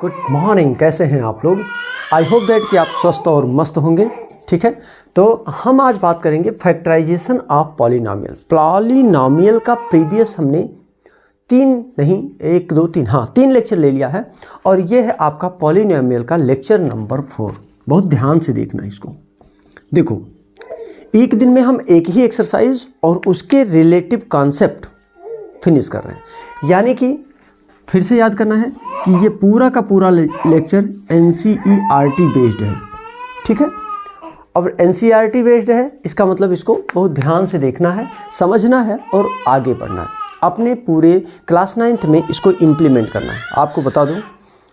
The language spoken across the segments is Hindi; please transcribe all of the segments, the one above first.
गुड मॉर्निंग, कैसे हैं आप लोग। आई होप दैट कि आप स्वस्थ और मस्त होंगे। ठीक है, तो हम आज बात करेंगे फैक्टराइजेशन ऑफ पॉलिनॉमियल। पॉलिनॉमियल का प्रीवियस हमने तीन लेक्चर ले लिया है और ये है आपका पॉलिनॉमियल का लेक्चर नंबर 4। बहुत ध्यान से देखना इसको। देखो, एक दिन में हम एक ही एक्सरसाइज और उसके रिलेटिव कॉन्सेप्ट फिनिश कर रहे हैं, यानी कि फिर से याद करना है कि ये पूरा का पूरा लेक्चर NCERT बेस्ड है। ठीक है, और NCERT बेस्ड है, इसका मतलब इसको बहुत ध्यान से देखना है, समझना है और आगे बढ़ना है। अपने पूरे क्लास 9th में इसको इम्प्लीमेंट करना है। आपको बता दूं,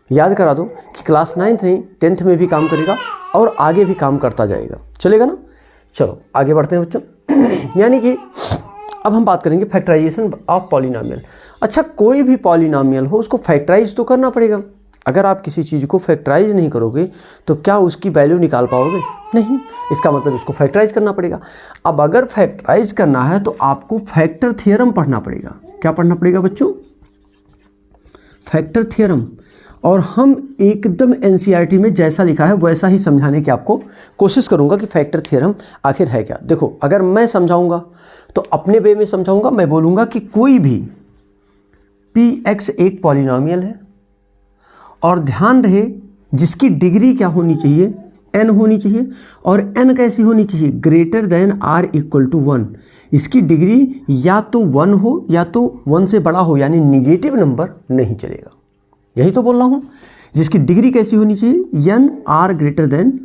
याद करा दूं कि क्लास 9th नहीं 10th में भी काम करेगा और आगे भी काम करता जाएगा। चलेगा ना। चलो आगे बढ़ते हैं बच्चों। यानी कि अब हम बात करेंगे फैक्टराइजेशन ऑफ पॉलिनॉमियल। अच्छा, कोई भी पॉलिनॉमियल हो उसको फैक्टराइज तो करना पड़ेगा। अगर आप किसी चीज़ को फैक्टराइज नहीं करोगे तो क्या उसकी वैल्यू निकाल पाओगे? नहीं। इसका मतलब इसको फैक्टराइज करना पड़ेगा। अब अगर फैक्टराइज करना है तो आपको फैक्टर थ्योरम पढ़ना पड़ेगा। क्या पढ़ना पड़ेगा बच्चों? Factor theorem. और हम एकदम NCERT में जैसा लिखा है वैसा ही समझाने की आपको कोशिश करूंगा कि फैक्टर थ्योरम आखिर है क्या। देखो, अगर मैं समझाऊंगा तो अपने वे में समझाऊंगा। मैं बोलूंगा कि कोई भी Px एक पॉलिनॉमियल है और ध्यान रहे जिसकी डिग्री क्या होनी चाहिए? n होनी चाहिए। और n कैसी होनी चाहिए? Greater than r equal to 1। इसकी डिग्री या तो 1 हो या तो 1 से बड़ा हो, यानी निगेटिव नंबर नहीं चलेगा। यही तो बोल रहा हूं। जिसकी डिग्री कैसी होनी चाहिए? n r greater than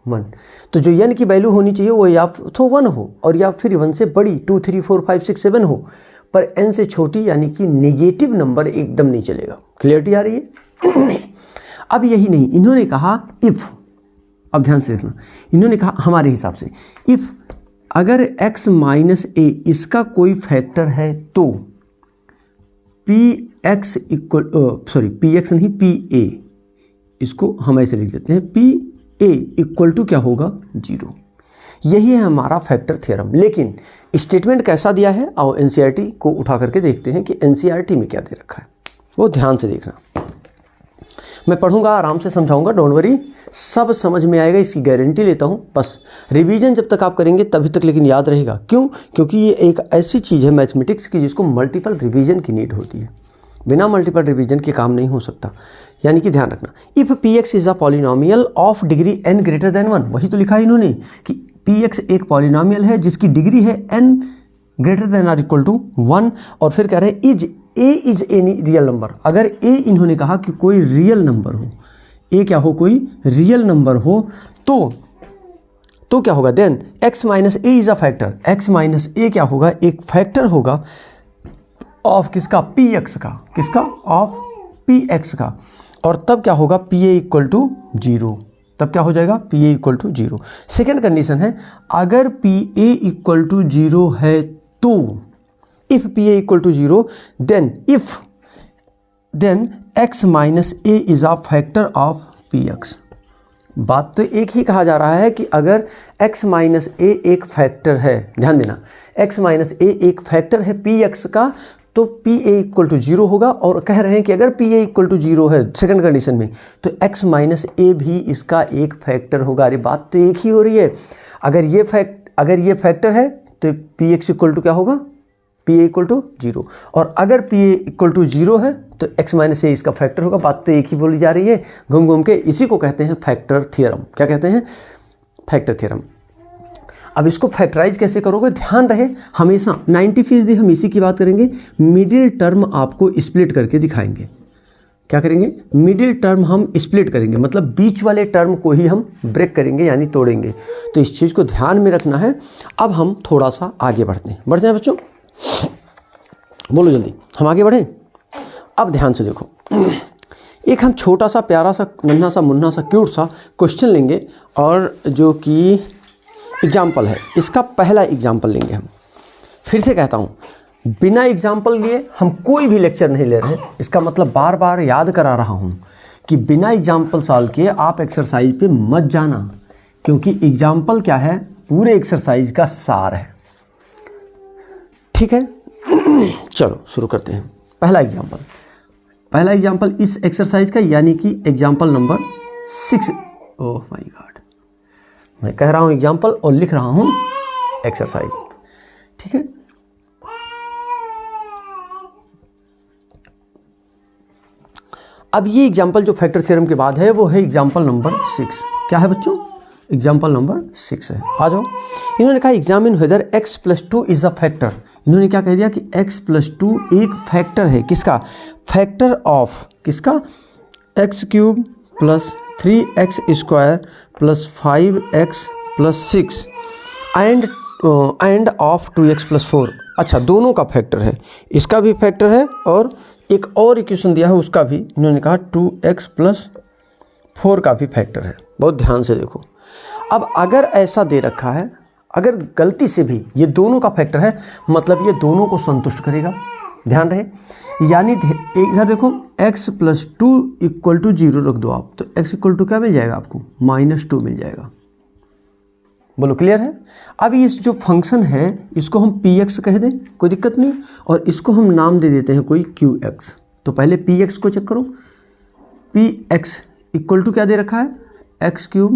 1। तो जो n की वैल्यू होनी चाहिए वो या तो 1 हो और या फिर 1 से बड़ी 2 3 4 5 6 7 हो, पर n से छोटी यानी कि नेगेटिव नंबर एकदम नहीं चलेगा। क्लियरिटी आ रही है? अब यही नहीं, इन्होंने कहा इफ, अब ध्यान से देखना, इन्होंने कहा हमारे हिसाब से इफ अगर x माइनस a इसका कोई फैक्टर है तो px नहीं pa, इसको हम ऐसे लिख देते हैं pa इक्वल टू क्या होगा? 0। यही है हमारा फैक्टर थ्योरम। लेकिन स्टेटमेंट कैसा दिया है, आओ NCERT को उठा करके देखते हैं कि NCERT में क्या दे रखा है। वो ध्यान से देखना। मैं पढ़ूंगा, आराम से समझाऊंगा, डोंट वरी, सब समझ में आएगा, इसकी गारंटी लेता हूं। बस रिवीजन जब तक आप करेंगे तभी तक लेकिन याद रहेगा। क्यों? क्योंकि ये एक ऐसी चीज़ है मैथमेटिक्स की जिसको मल्टीपल रिवीजन की नीड होती है। बिना मल्टीपल रिवीजन के काम नहीं हो सकता। यानी कि ध्यान रखना, if Px is a polynomial of degree n greater then 1, वही तो लिखा है इन्होंने कि Px एक पॉलिनॉमियल है जिसकी डिग्री है n greater than or equal to 1, और फिर कह रहे हैं is a is any real number. अगर a इन्होंने कहा कि कोई रियल नंबर हो, a क्या हो? कोई रियल नंबर हो, तो क्या होगा? Then x minus a is a factor. x minus a क्या होगा? एक फैक्टर होगा ऑफ किसका? Px का। किसका? ऑफ Px का। और तब क्या होगा? Pa equal to 0। तब क्या हो जाएगा? Pa equal to 0। Second condition है, अगर Pa इक्वल टू 0 है तो if Pa equal to 0 then x minus a is a factor of Px। बात तो एक ही कहा जा रहा है कि अगर x माइनस a एक फैक्टर है, ध्यान देना, x माइनस a एक फैक्टर है Px का, तो Pa इक्वल टू 0 होगा। और कह रहे हैं कि अगर Pa इक्वल टू 0 है सेकंड कंडीशन में, तो x माइनस a भी इसका एक फैक्टर होगा। अरे बात तो एक ही हो रही है। अगर ये फैक्टर है तो Px इक्वल टू क्या होगा? Pa equal to 0। और अगर Pa इक्वल टू 0 है तो x माइनस a इसका फैक्टर होगा। बात तो एक ही बोली जा रही है घूम घूम के। इसी को कहते हैं फैक्टर थ्योरम। क्या कहते हैं? Factor theorem. अब इसको फैक्टराइज कैसे करोगे? ध्यान रहे, हमेशा 90% हम इसी की बात करेंगे। मिडिल टर्म आपको स्प्लिट करके दिखाएंगे। क्या करेंगे? मिडिल टर्म हम स्प्लिट करेंगे, मतलब बीच वाले टर्म को ही हम ब्रेक करेंगे, यानी तोड़ेंगे। तो इस चीज़ को ध्यान में रखना है। अब हम थोड़ा सा आगे बढ़ते हैं बच्चों, बोलो जल्दी, हम आगे बढ़ें। अब ध्यान से देखो, एक हम छोटा सा प्यारा सा नन्हा सा मुन्ना सा क्यूट सा क्वेश्चन लेंगे, और जो कि एग्जाम्पल है, इसका पहला एग्जाम्पल लेंगे हम। फिर से कहता हूँ, बिना एग्जाम्पल लिए हम कोई भी लेक्चर नहीं ले रहे। इसका मतलब बार बार याद करा रहा हूँ कि बिना एग्जाम्पल सॉल्व किए आप एक्सरसाइज पे मत जाना, क्योंकि एग्जाम्पल क्या है? पूरे एक्सरसाइज का सार है। ठीक है, चलो शुरू करते हैं। पहला एग्जाम्पल, पहला एग्जाम्पल इस एक्सरसाइज का यानी कि example number 6। Oh my God, मैं कह रहा हूँ एग्जाम्पल और लिख रहा हूँ एक्सरसाइज, ठीक है। अब ये एग्जाम्पल जो फैक्टर थ्योरम के बाद है वो है एग्जाम्पल नंबर 6। क्या है बच्चों? एग्जाम्पल नंबर 6 है। आ जाओ। इन्होंने कहा examine whether x+2 is a factor. इन्होंने क्या कह दिया कि x+2 एक फैक्टर है। किसका? फैक्टर ऑफ किसका? x³ + 3x² + 5x + 6 end of 2x + 4। अच्छा, दोनों का फैक्टर है, इसका भी फैक्टर है और एक और इक्वेशन दिया है उसका भी इन्होंने कहा 2x + 4 का भी फैक्टर है। बहुत ध्यान से देखो। अब अगर ऐसा दे रखा है, अगर गलती से भी ये दोनों का फैक्टर है, मतलब ये दोनों को संतुष्ट करेगा। ध्यान रहे, यानी इधर देखो x+2 = 0 रख दो आप, तो x = क्या मिल जाएगा आपको? -2 मिल जाएगा। बोलो क्लियर है? अब इस जो फंक्शन है इसको हम px कह दें, कोई दिक्कत नहीं, और इसको हम नाम दे देते हैं कोई qx। तो पहले px को चेक करो। px = क्या दे रखा है? x³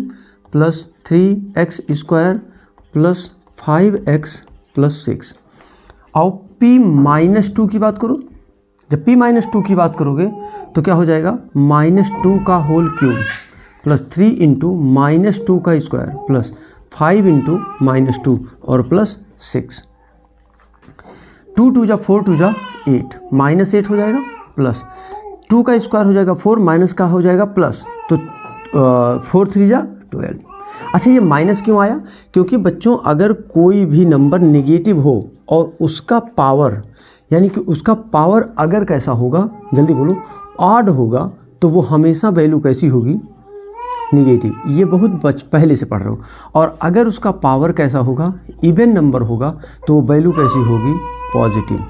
+ 3x² + 5x + 6। आओ p-2 की बात करो। जब p-2 की बात करोगे तो क्या हो जाएगा? -2 का होल क्यूब + 3 × -2 का स्क्वायर + 5 × -2 और +6। 2 × 2 = 4 × 2 = 8, -8 हो जाएगा, प्लस 2 का स्क्वायर हो जाएगा 4, माइनस का हो जाएगा प्लस, तो 4 × 3 = 12। अच्छा, ये माइनस क्यों आया? क्योंकि बच्चों अगर कोई भी नंबर नेगेटिव हो और उसका पावर, यानी कि उसका पावर अगर कैसा होगा, जल्दी बोलो, ऑड होगा, तो वो हमेशा वैल्यू कैसी होगी? निगेटिव। ये बहुत पहले से पढ़ रहे हो। और अगर उसका पावर कैसा होगा? इवन नंबर होगा, तो वो वैल्यू कैसी होगी? पॉजिटिव।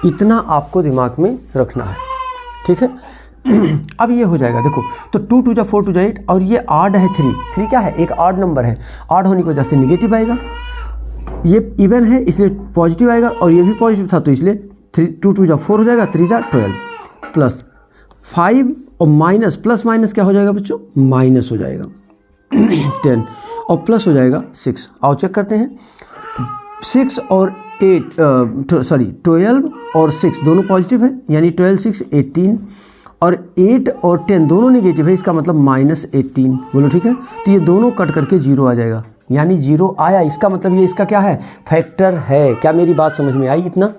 इतना आपको दिमाग में रखना है, ठीक है। अब ये हो जाएगा, देखो, तो 2 × 2 = 4 × 2 = 8, और ये ऑड है 3 क्या है? एक ऑड नंबर है, ऑड होने की वजह से निगेटिव आएगा। ये इवन है इसलिए पॉजिटिव आएगा, और ये भी पॉजिटिव था तो इसलिए 2 × 2 = 4 हो जाएगा, 3 × 12 प्लस 5 और माइनस, प्लस माइनस क्या हो जाएगा बच्चों? माइनस हो जाएगा 10 और प्लस हो जाएगा 6। आओ चेक करते हैं। 6 और 12 और 6 दोनों पॉजिटिव है, यानी 12 6 18, और 8 और 10 दोनों नेगेटिव है, इसका मतलब -18। बोलो ठीक है। तो ये दोनों कट करके 0 आ जाएगा, यानी 0 आया। इसका मतलब ये इसका क्या है? फैक्टर है। क्या मेरी बात समझ में आई? इतना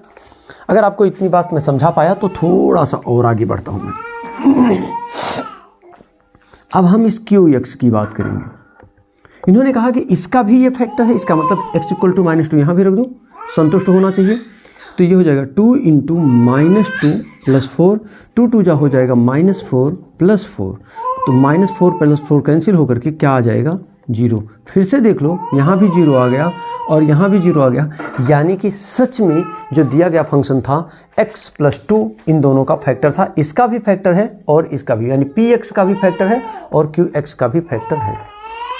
अगर आपको इतनी बात मैं समझा पाया तो थोड़ा सा और आगे बढ़ता हूँ मैं। अब हम इस QX की बात करेंगे। इन्होंने कहा कि इसका भी ये फैक्टर है, इसका मतलब x = -2 यहाँ भी रख दो, संतुष्ट होना चाहिए। तो ये हो जाएगा 2 × -2 + 4, 2 × 2 = हो जाएगा -4 + 4, तो -4 + 4 कैंसिल होकर के क्या आ जाएगा? 0। फिर से देख लो, यहाँ भी 0 आ गया और यहाँ भी 0 आ गया, यानी कि सच में जो दिया गया फंक्शन था x+2 इन दोनों का फैक्टर था। इसका भी फैक्टर है और इसका भी, यानी px का भी फैक्टर है और qx का भी फैक्टर है।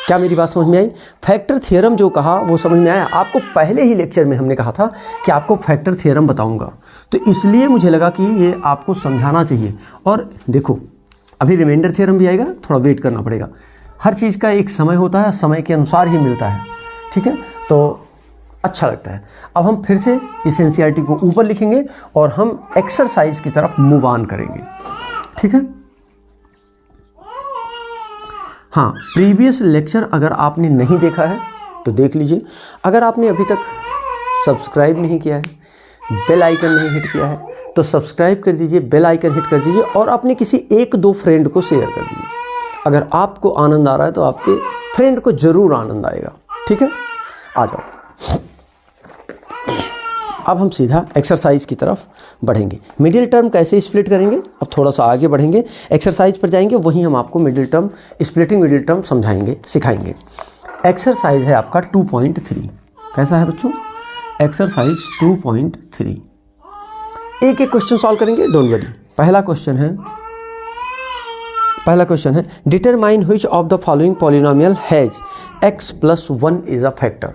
क्या मेरी बात समझ में आई? फैक्टर थ्योरम जो कहा वो समझ में आया? आपको पहले ही लेक्चर में हमने कहा था कि आपको फैक्टर थ्योरम बताऊंगा, तो इसलिए मुझे लगा कि ये आपको समझाना चाहिए। और देखो, अभी रिमाइंडर थ्योरम भी आएगा, थोड़ा वेट करना पड़ेगा। हर चीज़ का एक समय होता है, समय के अनुसार ही मिलता है, ठीक है, तो अच्छा लगता है। अब हम फिर से इस NCERT को ऊपर लिखेंगे और हम एक्सरसाइज की तरफ मूव ऑन करेंगे, ठीक है। हाँ, प्रीवियस लेक्चर अगर आपने नहीं देखा है तो देख लीजिए। अगर आपने अभी तक सब्सक्राइब नहीं किया है, बेल आइकन नहीं हिट किया है, तो सब्सक्राइब कर दीजिए, बेल आइकन हिट कर दीजिए और अपने किसी 1-2 फ्रेंड को शेयर कर दीजिए। अगर आपको आनंद आ रहा है तो आपके फ्रेंड को ज़रूर आनंद आएगा, ठीक है। आ जाओ, अब हम सीधा एक्सरसाइज की तरफ बढ़ेंगे। मिडिल टर्म कैसे स्प्लिट करेंगे, अब थोड़ा सा आगे बढ़ेंगे, एक्सरसाइज पर जाएंगे, वहीं हम आपको middle term, splitting middle term समझाएंगे, सिखाएंगे। एक्सरसाइज है आपका 2.3। कैसा है बच्चों? एक्सरसाइज 2.3। एक एक क्वेश्चन सॉल्व करेंगे, डोंट वरी। पहला क्वेश्चन है determine which of the following polynomial has x + 1 is a factor.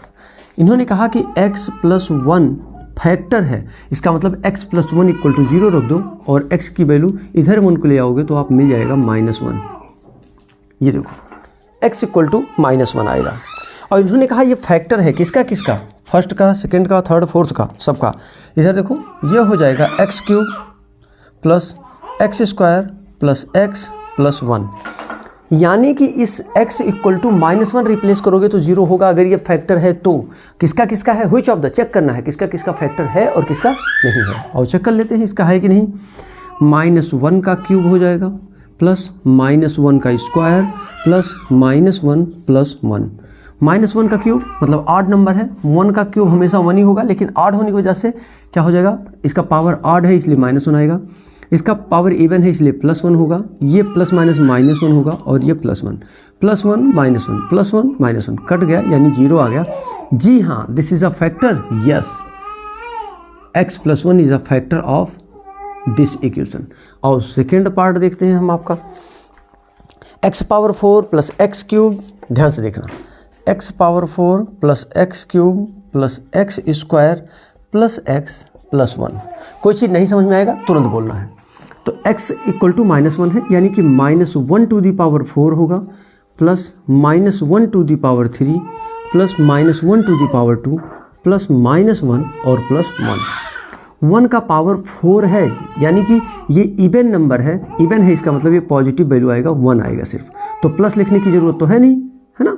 इन्होंने कहा कि x + 1 फैक्टर है, इसका मतलब x + 1 = 0 रख दो और x की वैल्यू इधर 1 को ले आओगे तो आप मिल जाएगा -1। ये देखो x = -1 आएगा। और इन्होंने कहा ये फैक्टर है किसका किसका, फर्स्ट का, सेकंड का, थर्ड, फोर्थ का, सबका। इधर देखो ये हो जाएगा x³ + x² + x + 1, यानी कि इस x = -1 रिप्लेस करोगे तो 0 होगा अगर ये फैक्टर है तो। किसका किसका है, व्हिच ऑफ द, चेक करना है किसका किसका फैक्टर है और किसका नहीं है। और चेक कर लेते हैं इसका है कि नहीं। -1 का क्यूब हो जाएगा प्लस -1 का स्क्वायर प्लस -1 + 1। -1 का क्यूब मतलब ऑड नंबर है, 1 का क्यूब हमेशा 1 ही होगा, लेकिन ऑड होने की वजह से क्या हो जाएगा, इसका पावर ऑड है इसलिए -1 आएगा, इसका पावर इवन है इसलिए +1 होगा, ये प्लस माइनस -1 होगा और ये +1 +1 -1 +1 -1 कट गया यानी 0 आ गया। जी हाँ, this is a factor, yes, x + 1 is a factor of this equation. और सेकेंड पार्ट देखते हैं हम आपका, x⁴ + x³ ध्यान से देखना, x⁴ + x³ + x² + x + 1। कोई चीज़ नहीं समझ में आएगा तुरंत बोलना है। तो x = -1 है यानी कि -1 to the power 4 होगा plus -1 to the power 3 plus -1 to the power 2 plus -1 और +1। 1 का पावर 4 है यानी कि ये इवन नंबर है, इवन है इसका मतलब ये पॉजिटिव वैल्यू आएगा, 1 आएगा सिर्फ, तो प्लस लिखने की ज़रूरत तो है नहीं, है ना।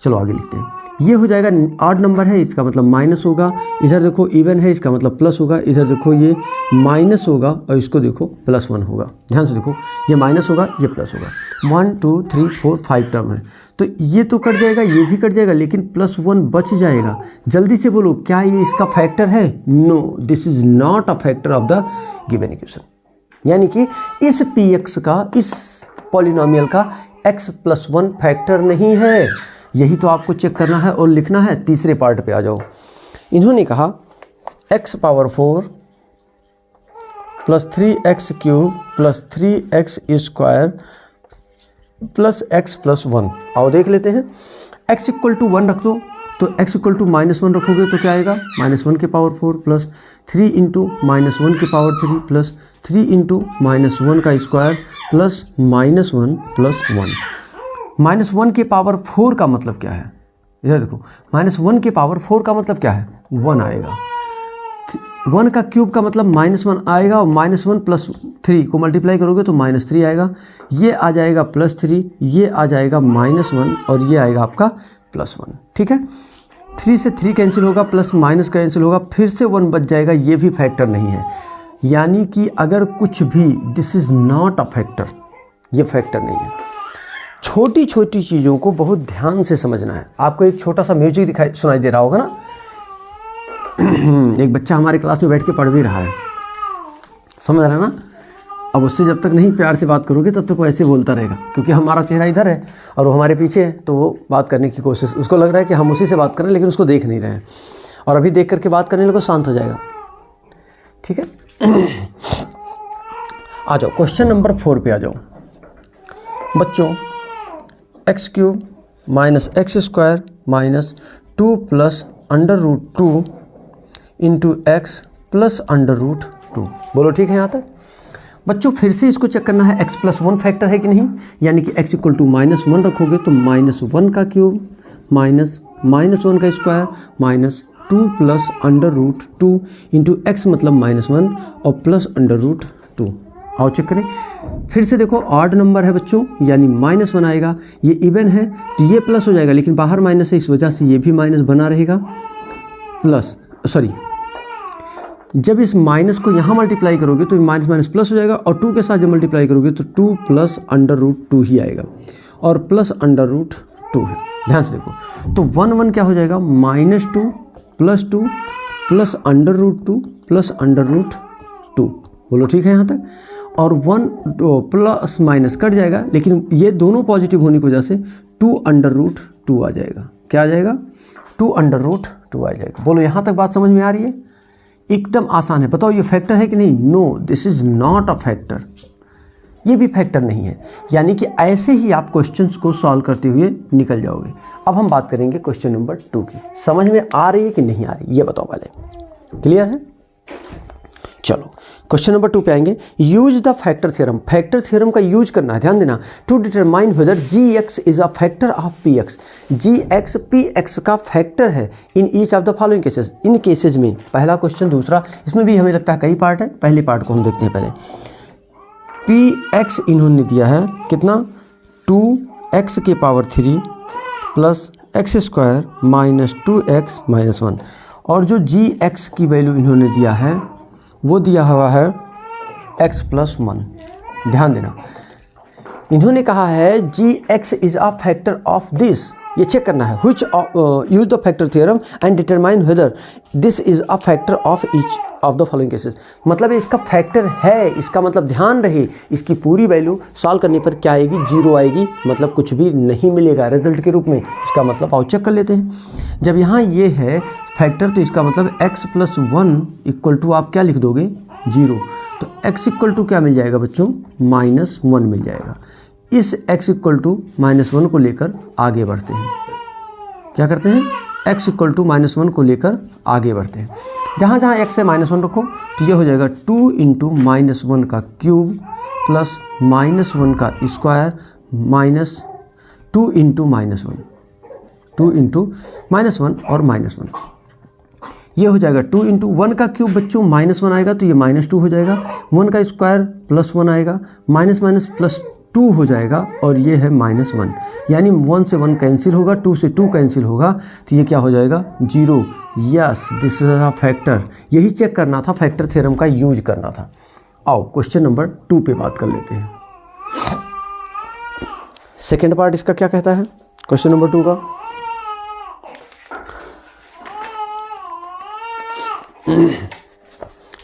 चलो आगे लिखते हैं। ये हो जाएगा ऑड नंबर है, इसका मतलब माइनस होगा, इधर देखो इवन है इसका मतलब प्लस होगा, इधर देखो ये माइनस होगा और इसको देखो +1 होगा। ध्यान से देखो ये माइनस होगा ये प्लस होगा। 1 2 3 4 5 टर्म है तो ये तो कट जाएगा, ये भी कट जाएगा, लेकिन +1 बच जाएगा। जल्दी से बोलो क्या ये इसका फैक्टर है? No, this is not a factor of the given equation. यानी कि इस px का, इस पॉलिनोमियल का x + 1 फैक्टर नहीं है। यही तो आपको चेक करना है और लिखना है। तीसरे पार्ट पे आ जाओ। इन्होंने कहा x⁴ + 3x³ + 3x² + x + 1। आओ देख लेते हैं। x = 1 रख दो तो x = -1 रखोगे तो क्या आएगा, -1 के पावर 4 प्लस 3 × -1 के पावर 3 प्लस 3 × -1 का स्क्वायर प्लस -1 + 1। -1 के पावर 4 का मतलब क्या है? इधर देखो, -1 के पावर 4 का मतलब क्या है? 1 आएगा। 1 का क्यूब का मतलब -1 आएगा और -1 + 3 को मल्टीप्लाई करोगे तो -3 आएगा। ये आ जाएगा +3, ये आ जाएगा -1 और ये आएगा आपका +1। ठीक है, 3 से 3 कैंसिल होगा, प्लस माइनस कैंसिल होगा, फिर से 1 बच जाएगा। ये भी फैक्टर नहीं है। यानी कि अगर कुछ भी, this is not a factor, ये फैक्टर नहीं है। छोटी छोटी चीज़ों को बहुत ध्यान से समझना है। आपको एक छोटा सा म्यूजिक सुनाई दे रहा होगा ना। एक बच्चा हमारे क्लास में बैठ के पढ़ भी रहा है, समझ रहा है ना। अब उससे जब तक नहीं प्यार से बात करोगे तब तक वो ऐसे बोलता रहेगा, क्योंकि हमारा चेहरा इधर है और वो हमारे पीछे है, तो वो बात करने की कोशिश, उसको लग रहा है कि हम उसी से बात कर रहे हैं लेकिन उसको देख नहीं रहे हैं। और अभी देख करके बात करने लगो, शांत हो जाएगा। ठीक है, आ जाओ क्वेश्चन नंबर 4 पे आ जाओ बच्चों। x³ - x² - 2 + √2 × x + √2। बोलो ठीक है यहाँ तक बच्चों? फिर से इसको चेक करना है x + 1 फैक्टर है कि नहीं। यानी कि x = -1 रखोगे तो -1 का क्यूब -1 का स्क्वायर -2 + √2 × x मतलब -1 और +√2। आओ चेक करें। फिर से देखो ऑड नंबर है बच्चों, यानी -1 आएगा। ये इवन है तो ये प्लस हो जाएगा, लेकिन बाहर माइनस है इस वजह से ये भी माइनस बना रहेगा। प्लस सॉरी, जब इस माइनस को यहाँ मल्टीप्लाई करोगे तो माइनस प्लस हो जाएगा, और 2 के साथ जब मल्टीप्लाई करोगे तो 2 + √2 ही आएगा, और प्लस √2 है। ध्यान से देखो तो 1 1 क्या हो जाएगा, -2 + 2 + √2 + √2। बोलो ठीक है यहाँ तक। और 1 प्लस माइनस कट जाएगा, लेकिन ये दोनों पॉजिटिव होने की वजह से 2 √2 आ जाएगा। क्या आ जाएगा? 2 √2 आ जाएगा। बोलो यहाँ तक बात समझ में आ रही है? एकदम आसान है। बताओ ये फैक्टर है कि नहीं? No, this is not a factor. ये भी फैक्टर नहीं है। यानी कि ऐसे ही आप क्वेश्चंस को सॉल्व करते हुए निकल जाओगे। अब हम बात करेंगे क्वेश्चन नंबर 2 की। समझ में आ रही है कि नहीं आ रही, ये बताओ पहले। क्लियर है? चलो क्वेश्चन नंबर 2 पे आएंगे। Use the factor theorem. Factor theorem का यूज करना है, ध्यान देना। To determine whether g x is a factor of p x. G x p x का फैक्टर है in each of the following cases. इन केसेस में पहला क्वेश्चन, दूसरा, इसमें भी हमें लगता है कई पार्ट है। पहले पार्ट को हम देखते हैं पहले। पी एक्स इन्होंने दिया है कितना, 2x के power 3 plus x square minus 2x minus 1। और जो जी एक्स की वैल्यू इन्होंने दिया है वो दिया हुआ है x प्लस 1। ध्यान देना, इन्होंने कहा है g x is a factor of this. ये चेक करना है, which use the factor theorem and determine whether this is a factor of each of the following cases. मतलब इसका फैक्टर है, इसका मतलब ध्यान रहे इसकी पूरी वैल्यू सॉल्व करने पर क्या आएगी, 0 आएगी, मतलब कुछ भी नहीं मिलेगा रिजल्ट के रूप में। इसका मतलब आओ चेक कर लेते हैं। जब यहाँ ये है फैक्टर तो इसका मतलब x प्लस 1 इक्वल टू आप क्या लिख दोगे, 0। तो x इक्वल टू क्या मिल जाएगा बच्चों, -1 मिल जाएगा। इस x इक्वल टू -1 को लेकर आगे बढ़ते हैं। क्या करते हैं, x इक्वल टू -1 को लेकर आगे बढ़ते हैं। जहाँ जहाँ x है -1 रखो तो ये हो जाएगा 2 इंटू -1 का क्यूब प्लस -1 का स्क्वायर माइनस 2 इंटू -1, 2 इंटू -1 और -1। ये हो जाएगा 2 इंटू 1 का क्यूब बच्चों -1 आएगा तो ये -2 हो जाएगा। 1 का स्क्वायर +1 आएगा, माइनस माइनस +2 हो जाएगा और ये है -1। यानी 1 से 1 कैंसिल होगा, 2 से 2 कैंसिल होगा तो ये क्या हो जाएगा, 0। Yes, this is a factor. यही चेक करना था, फैक्टर थ्योरम का यूज करना था। आओ क्वेश्चन नंबर 2 पे बात कर लेते हैं। सेकेंड पार्ट इसका क्या कहता है, क्वेश्चन नंबर 2 का।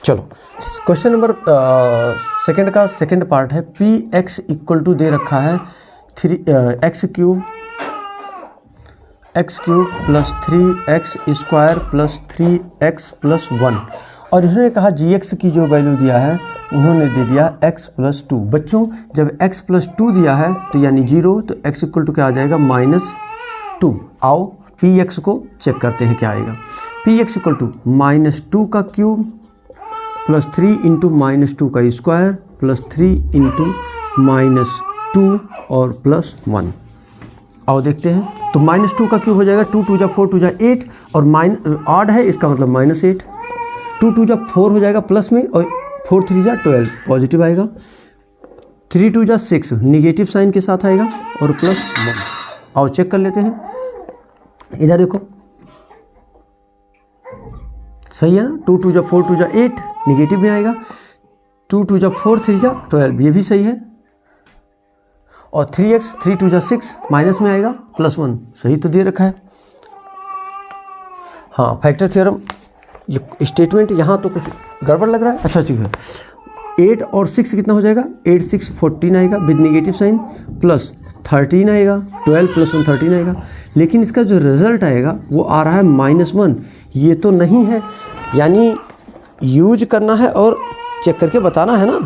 चलो क्वेश्चन नंबर सेकंड का सेकंड पार्ट है। पी एक्स इक्वल टू दे रखा है x cube plus 3x square plus 3x plus 1। और इन्होंने कहा जी एक्स की जो वैल्यू दिया है उन्होंने दे दिया x प्लस 2। बच्चों जब x प्लस 2 दिया है तो यानी 0, तो x इक्वल टू क्या आ जाएगा, -2। आओ पी एक्स को चेक करते हैं क्या आएगा। पी एक्स इक्वल टू -2 का क्यूब प्लस 3 इंटू -2 का स्क्वायर प्लस 3 इंटू -2 और प्लस 1। आओ देखते हैं, तो -2 का क्यूब हो जाएगा 2 2 जा 4 2 जा 8 और ऑड है इसका मतलब -8। 2 2 जा 4 हो जाएगा प्लस में और 4 3 जा 12 पॉजिटिव आएगा। 3 2 जा 6 निगेटिव साइन के साथ आएगा और प्लस 1। आओ चेक कर लेते हैं, इधर देखो सही है ना। 2 2 जा 4 2 जा 8 निगेटिव में आएगा। 2 2 जा 4 3 जा 12 ये भी सही है। और 3x 3 2 जा 6 माइनस में आएगा प्लस 1 सही तो दे रखा है। हाँ फैक्टर थ्योरम ये स्टेटमेंट यहाँ तो कुछ गड़बड़ लग रहा है। अच्छा ठीक है, 8 और 6 कितना हो जाएगा, 8 6 14 आएगा विद नेगेटिव साइन प्लस 13 आएगा, 12 प्लस 1 13 आएगा। लेकिन इसका जो रिजल्ट आएगा वो आ रहा है -1। ये तो नहीं है, यानी यूज करना है और चेक करके बताना है ना।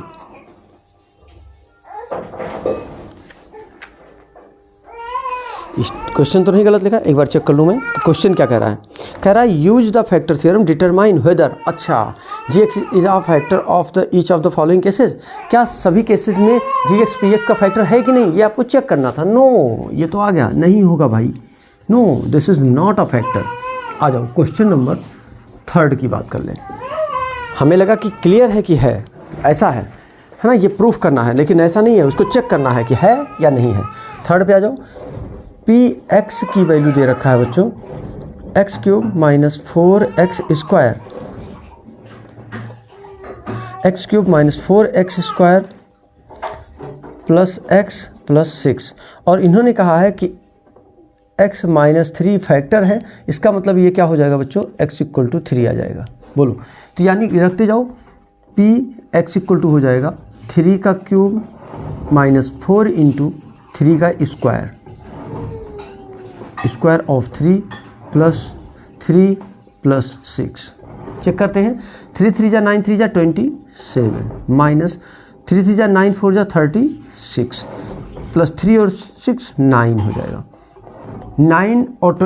क्वेश्चन तो नहीं गलत लिखा, एक बार चेक कर लूँ मैं कि क्वेश्चन क्या कह रहा है। कह रहा है use the factor theorem determine whether. अच्छा, g x is a factor of the each of the following cases. क्या सभी केसेस में जी एक्स पी एक्स का फैक्टर है कि नहीं, ये आपको चेक करना था। नो, ये तो आ गया, नहीं होगा भाई, no this is not a factor. आ जाओ क्वेश्चन नंबर 3 की बात कर लें। हमें लगा कि क्लियर है कि है, ऐसा है ना, ये प्रूफ करना है, लेकिन ऐसा नहीं है, उसको चेक करना है कि है या नहीं है। 3 पे आ जाओ। पी एक्स की वैल्यू दे रखा है बच्चों x cube minus 4x square, x cube minus 4x square plus x plus 6। और इन्होंने कहा है कि x माइनस 3 फैक्टर है। इसका मतलब ये क्या हो जाएगा बच्चों, x इक्वल टू 3 आ जाएगा। बोलो, तो यानी रखते जाओ, पी एक्स इक्वल टू हो जाएगा 3 का क्यूब माइनस 4 इंटू 3 का square, square of 3 plus 6। Check करते हैं, 3 3 जा 9 3 जा 27 माइनस 3 3 जा 9 4 जा 36 प्लस 3 और 6 9 हो जाएगा। 9 और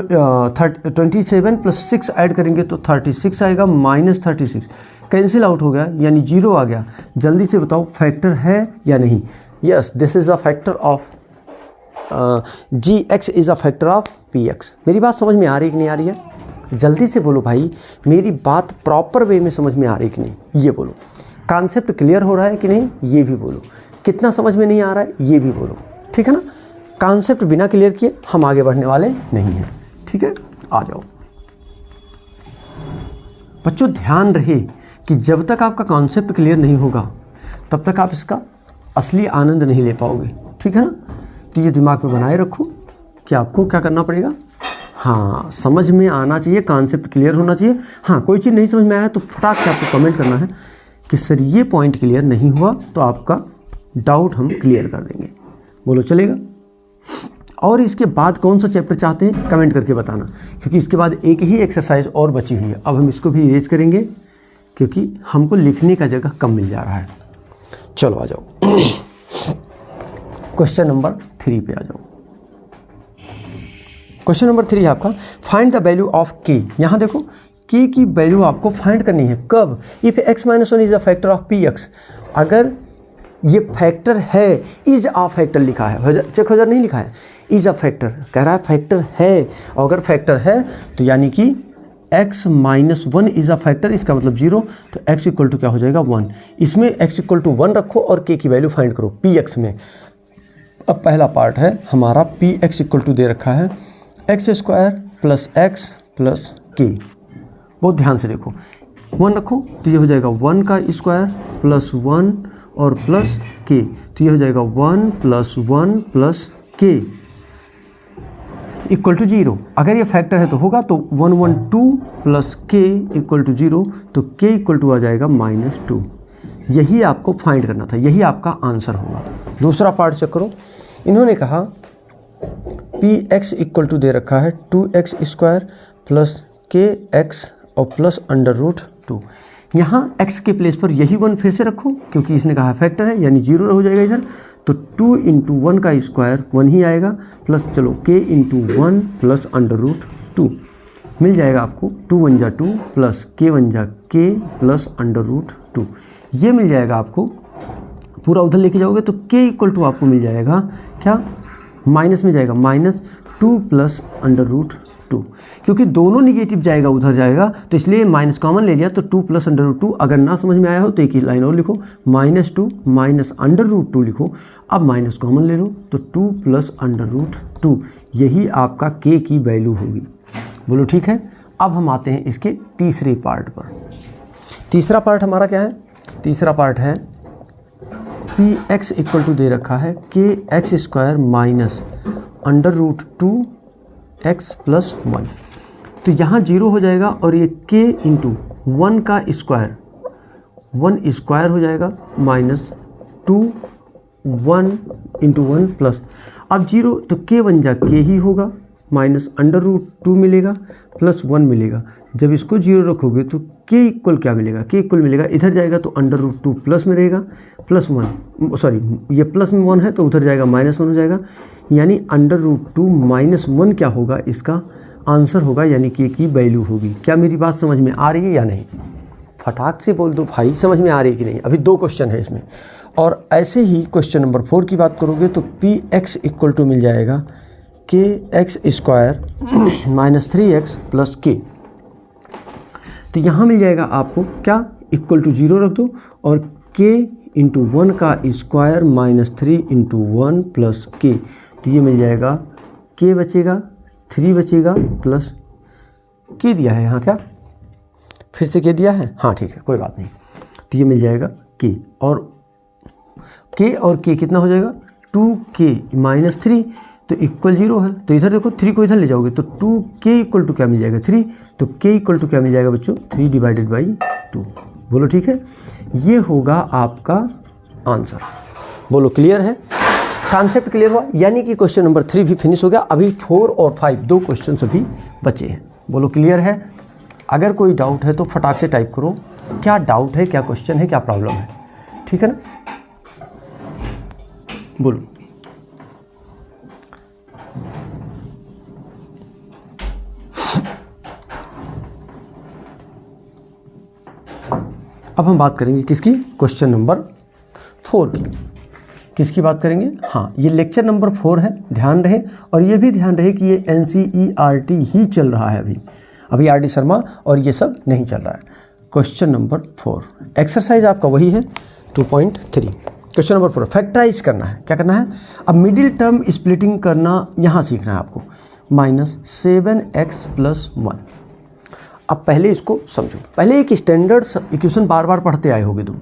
27 प्लस 6 ऐड करेंगे तो 36 आएगा, -36 कैंसिल आउट हो गया यानी 0 आ गया। जल्दी से बताओ फैक्टर है या नहीं? Yes, this is a factor of gx is a factor of px। मेरी बात समझ में आ रही कि नहीं आ रही है? जल्दी से बोलो भाई, मेरी बात प्रॉपर वे में समझ में आ रही कि नहीं, ये बोलो। कॉन्सेप्ट क्लियर हो रहा है कि नहीं, ये भी बोलो। कितना समझ में नहीं आ रहा है, ये भी बोलो, ठीक है ना। कॉन्सेप्ट बिना क्लियर किए हम आगे बढ़ने वाले नहीं हैं, ठीक है। आ जाओ बच्चों, ध्यान रहे कि जब तक आपका कॉन्सेप्ट क्लियर नहीं होगा तब तक आप इसका असली आनंद नहीं ले पाओगे, ठीक है ना। तो ये दिमाग में बनाए रखो कि आपको क्या करना पड़ेगा। हाँ, समझ में आना चाहिए, कॉन्सेप्ट क्लियर होना चाहिए। हाँ, कोई चीज़ नहीं समझ में आया तो फटाक से आपको कमेंट करना है कि सर ये पॉइंट क्लियर नहीं हुआ, तो आपका डाउट हम क्लियर कर देंगे। बोलो चलेगा? और इसके बाद कौन सा चैप्टर चाहते हैं कमेंट करके बताना, क्योंकि इसके बाद एक ही एक्सरसाइज और बची हुई है। अब हम इसको भी इरेज करेंगे क्योंकि हमको लिखने का जगह कम मिल जा रहा है। चलो आ जाओ क्वेश्चन नंबर 3 पे आ जाओ। क्वेश्चन नंबर 3 है आपका, find the value of k। यहाँ देखो k की वैल्यू आपको फाइंड करनी है। कब? If x - 1 is a factor of px। अगर ये फैक्टर है, इज अ फैक्टर लिखा है, चेक हो जा नहीं लिखा है, इज अ फैक्टर कह रहा है, फैक्टर है। और अगर फैक्टर है तो यानी कि x - 1 इज अ फैक्टर, इसका मतलब 0, तो x इक्वल टू क्या हो जाएगा 1। इसमें x इक्वल टू 1 रखो और k की वैल्यू फाइंड करो px में। अब पहला पार्ट है हमारा, px इक्वल टू दे रखा है x² plus x plus k। बहुत ध्यान से देखो, 1 रखो तो ये हो जाएगा 1 का स्क्वायर प्लस 1 और प्लस k, तो ये हो जाएगा 1 plus 1 plus k equal to 0। अगर ये फैक्टर है तो होगा तो 112 प्लस k इक्वल टू 0, तो k इक्वल टू आ जाएगा -2। यही आपको फाइंड करना था, यही आपका आंसर होगा। दूसरा पार्ट चेक करो, इन्होंने कहा px इक्वल टू दे रखा है 2x² प्लस kx और प्लस √2। यहाँ x के प्लेस पर यही 1 फिर से रखो क्योंकि इसने कहा फैक्टर है, यानी 0 हो जाएगा इधर, तो 2 × 1 का स्क्वायर 1 ही आएगा, प्लस चलो k × 1 प्लस √2 मिल जाएगा आपको। 2 × 1 = 2 प्लस k × 1 = k प्लस √2, ये मिल जाएगा आपको। पूरा उधर लेके जाओगे तो k इक्वल टू आपको मिल जाएगा क्या, माइनस में जाएगा -2 प्लस √2, क्योंकि दोनों निगेटिव जाएगा उधर जाएगा, तो इसलिए माइनस कॉमन ले लिया, तो 2 प्लस √2। अगर ना समझ में आया हो तो एक ही लाइन और लिखो, -2 माइनस √2 लिखो। अब माइनस कॉमन ले लो तो 2 प्लस √2, यही आपका k की वैल्यू होगी। बोलो ठीक है। अब हम आते हैं इसके तीसरे पार्ट पर। तीसरा पार्ट हमारा क्या है? तीसरा पार्ट है px इक्वल टू दे रखा है kx² माइनस √2x प्लस 1, तो यहाँ 0 हो जाएगा और ये k × 1 का स्क्वायर 1 स्क्वायर हो जाएगा -2 1 × 1 प्लस, अब 0 तो k बन जा k ही होगा, माइनस √2 मिलेगा प्लस 1 मिलेगा। जब इसको 0 रखोगे तो k इक्वल क्या मिलेगा, k इक्वल मिलेगा, इधर जाएगा तो √2 प्लस में रहेगा प्लस 1, सॉरी ये प्लस में 1 है तो उधर जाएगा -1 हो जाएगा, यानी √2 माइनस 1 क्या होगा, इसका आंसर होगा, यानी k की वैल्यू होगी। क्या मेरी बात समझ में आ रही है या नहीं? फटाक से बोल दो भाई, समझ में आ रही है कि नहीं। अभी 2 क्वेश्चन है इसमें, और ऐसे ही क्वेश्चन नंबर 4 की बात करोगे तो px इक्वल टू मिल जाएगा kx² minus 3x plus k, तो यहाँ मिल जाएगा आपको क्या, इक्वल टू 0 रख दो और k × 1 का स्क्वायर माइनस 3 × 1 प्लस k, तो ये मिल जाएगा k बचेगा, 3 बचेगा प्लस k दिया है यहाँ, क्या फिर से k दिया है? हाँ ठीक है, कोई बात नहीं, तो ये मिल जाएगा k और k कितना हो जाएगा 2k माइनस 3, तो इक्वल 0 है, तो इधर देखो 3 को इधर ले जाओगे तो 2k इक्वल टू क्या मिल जाएगा 3, तो k इक्वल टू क्या मिल जाएगा बच्चों 3/2। बोलो ठीक है, ये होगा आपका आंसर। बोलो क्लियर है, कॉन्सेप्ट क्लियर हुआ, यानी कि क्वेश्चन नंबर 3 भी फिनिश हो गया। अभी 4 और 5 2 क्वेश्चन अभी बचे हैं। बोलो क्लियर है। अगर कोई डाउट है तो फटाक से टाइप करो, क्या डाउट है, क्या क्वेश्चन है, क्या प्रॉब्लम है, ठीक है ना। बोलो अब हम बात करेंगे किसकी, क्वेश्चन नंबर 4 की। किसकी बात करेंगे, हाँ ये लेक्चर नंबर 4 है, ध्यान रहे। और ये भी ध्यान रहे कि ये NCERT ही चल रहा है अभी RD शर्मा और ये सब नहीं चल रहा है। क्वेश्चन नंबर 4 एक्सरसाइज आपका वही है 2.3। क्वेश्चन नंबर 4 फैक्टराइज करना है। क्या करना है, अब मिडिल टर्म स्प्लिटिंग करना यहाँ सीखना है आपको। -7x + 1। अब पहले इसको समझो, पहले एक स्टैंडर्ड इक्वेशन बार बार पढ़ते आए होगे तुम,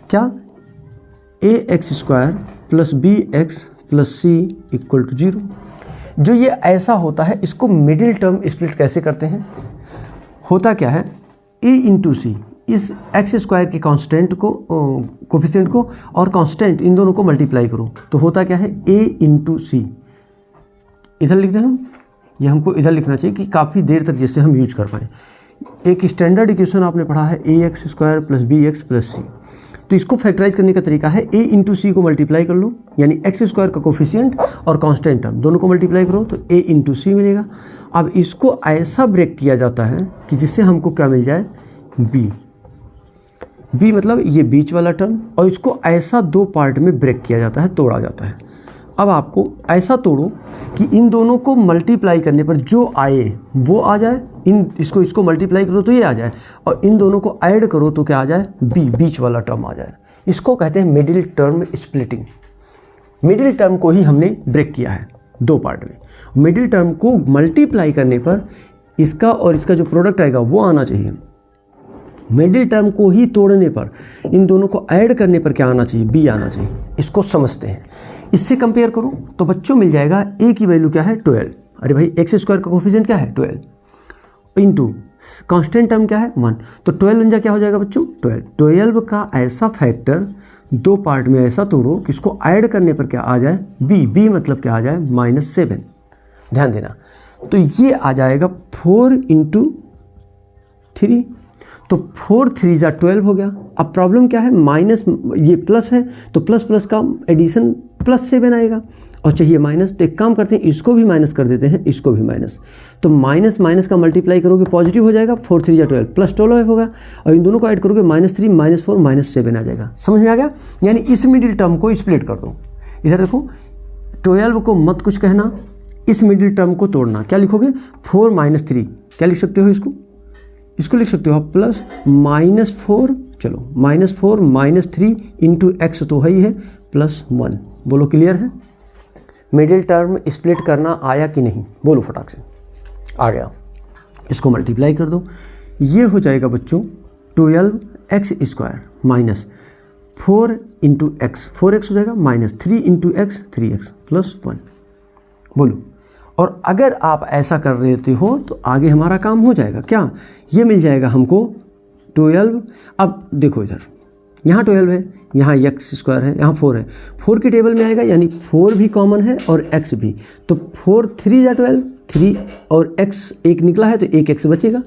क्या, ax² + bx + c = 0। जो ये ऐसा होता है इसको मिडिल टर्म स्प्लिट कैसे करते हैं, होता क्या है, a × c, इस x² के कांस्टेंट को, कोफिशिएंट को और कांस्टेंट इन दोनों को मल्टीप्लाई करो तो होता क्या है, a × c। इधर लिखते हैं हम, ये हमको इधर लिखना चाहिए कि काफ़ी देर तक जिससे हम यूज कर पाएँ। एक स्टैंडर्ड इक्वेशन आपने पढ़ा है ax² + bx + c। तो इसको फैक्टराइज करने का तरीका है a × c को मल्टीप्लाई कर लो, यानी x² का कोफिशिएंट और कांस्टेंट टर्म दोनों को मल्टीप्लाई करो तो a × c मिलेगा। अब इसको ऐसा ब्रेक किया जाता है कि जिससे हमको क्या मिल जाए, b मतलब ये बीच वाला टर्म, और इसको ऐसा 2 पार्ट में ब्रेक किया जाता है, तोड़ा जाता है। अब आपको ऐसा तोड़ो कि इन दोनों को मल्टीप्लाई करने पर जो आए वो आ जाए, इसको मल्टीप्लाई करो तो ये आ जाए, और इन दोनों को ऐड करो तो क्या आ जाए, बीच वाला टर्म आ जाए। इसको कहते हैं middle term splitting. Middle term को ही हमने ब्रेक किया है 2 पार्ट में। मिडिल टर्म को मल्टीप्लाई करने पर इसका और इसका जो प्रोडक्ट आएगा वो आना चाहिए। मिडिल टर्म को ही तोड़ने पर इन दोनों को ऐड करने पर क्या आना चाहिए, बी आना चाहिए। इसको समझते हैं, इससे कंपेयर करो तो बच्चों मिल जाएगा a की वैल्यू क्या है, 12। अरे भाई x² का कोफिशिएंट क्या है, 12, इंटू कांस्टेंट टर्म क्या है, 1। तो 12 × क्या हो जाएगा बच्चों, 12 का ऐसा फैक्टर 2 पार्ट में ऐसा तोड़ो कि इसको ऐड करने पर क्या आ जाए, b मतलब क्या आ जाए, -7। ध्यान देना, तो ये आ जाएगा 4 × 3, तो 4 × 3 = 12 हो गया। अब प्रॉब्लम क्या है, माइनस, ये प्लस है तो प्लस का एडिशन +7 आएगा, और चाहिए माइनस, तो एक काम करते हैं इसको भी माइनस कर देते हैं, इसको भी माइनस। तो माइनस का मल्टीप्लाई करोगे पॉजिटिव हो जाएगा, 4 × 3 = 12 +12 होगा, और इन दोनों को ऐड करोगे -3 -4 -7 आ जाएगा। समझ में आ गया, यानी इस मिडिल टर्म को स्प्लिट कर दो। इधर देखो 12 को मत कुछ कहना, इस मिडिल टर्म को तोड़ना। क्या लिखोगे, 4 - 3, क्या लिख सकते हो, इसको लिख सकते हो आप +-4, चलो -4 - 3 × x तो है ही है, +1। बोलो क्लियर है। मिडिल टर्म स्प्लिट करना आया कि नहीं, बोलो फटाक से, आ गया। इसको मल्टीप्लाई कर दो, ये हो जाएगा बच्चों 12x² -4 × x, 4x हो जाएगा, -3 × x 3x +1। बोलो, और अगर आप ऐसा कर लेते हो तो आगे हमारा काम हो जाएगा। क्या, ये मिल जाएगा हमको 12। अब देखो इधर, यहाँ 12 है, यहाँ x² है, यहाँ 4 है, 4 की टेबल में आएगा, यानी 4 भी कॉमन है और x भी, तो 4 × 3 = 12, 3 और x एक निकला है तो एक x बचेगा।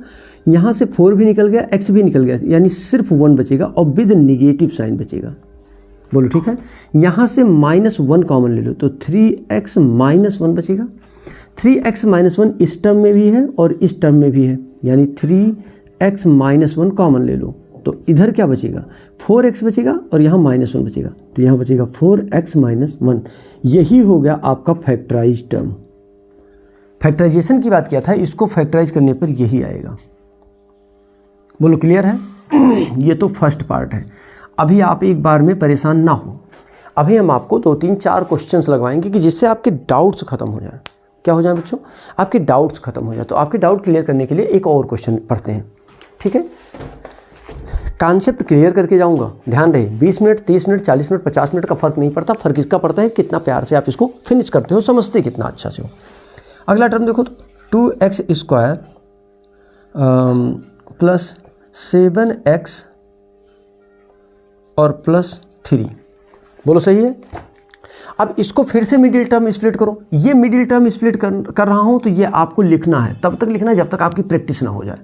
यहाँ से 4 भी निकल गया, x भी निकल गया, यानी सिर्फ 1 बचेगा और विद नेगेटिव साइन बचेगा। बोलो ठीक है। यहाँ से -1 कॉमन ले लो तो 3x - 1 बचेगा। 3x - 1 इस टर्म में भी है और इस टर्म में भी है, यानी 3x - 1 कॉमन ले लो तो इधर क्या बचेगा, 4x बचेगा और यहाँ -1 बचेगा, तो यहाँ बचेगा 4x - 1। यही हो गया आपका फैक्टराइज टर्म। फैक्टराइजेशन की बात किया था, इसको फैक्टराइज करने पर यही आएगा। बोलो क्लियर है। ये तो फर्स्ट पार्ट है। अभी आप एक बार में परेशान ना हो, अभी हम आपको 2, 3, 4 क्वेश्चंस लगवाएंगे कि जिससे आपके डाउट्स खत्म हो जाए। क्या हो जाए बच्चों, आपके डाउट्स खत्म हो जाए। तो आपके डाउट क्लियर करने के लिए एक और क्वेश्चन पढ़ते हैं, ठीक है। कॉन्सेप्ट क्लियर करके जाऊंगा, ध्यान रहे। 20 मिनट, 30 मिनट, 40 मिनट, 50 मिनट का फ़र्क नहीं पड़ता। फ़र्क इसका पड़ता है कितना प्यार से आप इसको फिनिश करते हो, समझते कितना अच्छा से हो। अगला टर्म देखो तो 2x² + 7x और +3। बोलो सही है। अब इसको फिर से मिडिल टर्म स्प्लिट करो। ये मिडिल टर्म स्प्लिट कर रहा हूँ तो ये आपको लिखना है, तब तक लिखना है जब तक आपकी प्रैक्टिस ना हो जाए।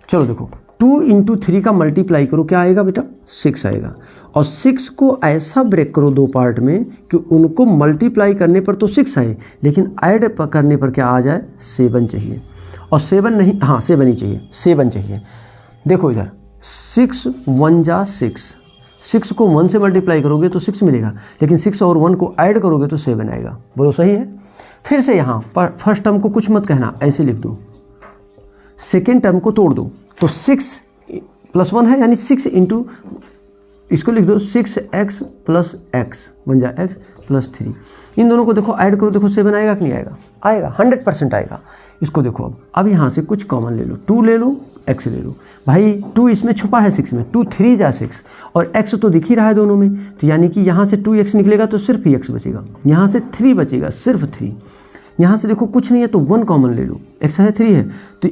चलो देखो, 2 × 3 का मल्टीप्लाई करो, क्या आएगा बेटा, 6 आएगा। और 6 को ऐसा ब्रेक करो 2 पार्ट में कि उनको मल्टीप्लाई करने पर तो 6 आए, लेकिन ऐड करने पर क्या आ जाए, 7 चाहिए। और 7 नहीं, हाँ 7 ही चाहिए, 7 चाहिए। देखो इधर 6 1 जा 6, 6 को 1 से मल्टीप्लाई करोगे तो 6 मिलेगा, लेकिन 6 और 1 को ऐड करोगे तो 7 आएगा। बोलो सही है। फिर से यहाँ पर फर्स्ट टर्म को कुछ मत कहना, ऐसे लिख दो, सेकेंड टर्म को तोड़ दो, तो 6 + 1 है यानी 6 इंटू, इसको लिख दो 6x + x बन जाए x + 3। इन दोनों को देखो ऐड करो, देखो 7 आएगा कि नहीं आएगा? आएगा, 100% आएगा। इसको देखो अब यहाँ से कुछ कॉमन ले लो, 2 ले लो, x ले लो। भाई 2 इसमें छुपा है 6 में, 2 3 जा 6 और x तो दिख ही रहा है दोनों में, तो यानी कि यहाँ से 2x निकलेगा तो सिर्फ ही x बचेगा, यहाँ से 3 बचेगा, सिर्फ 3। यहाँ से देखो कुछ नहीं है तो 1 कॉमन ले लो, x है 3 है तो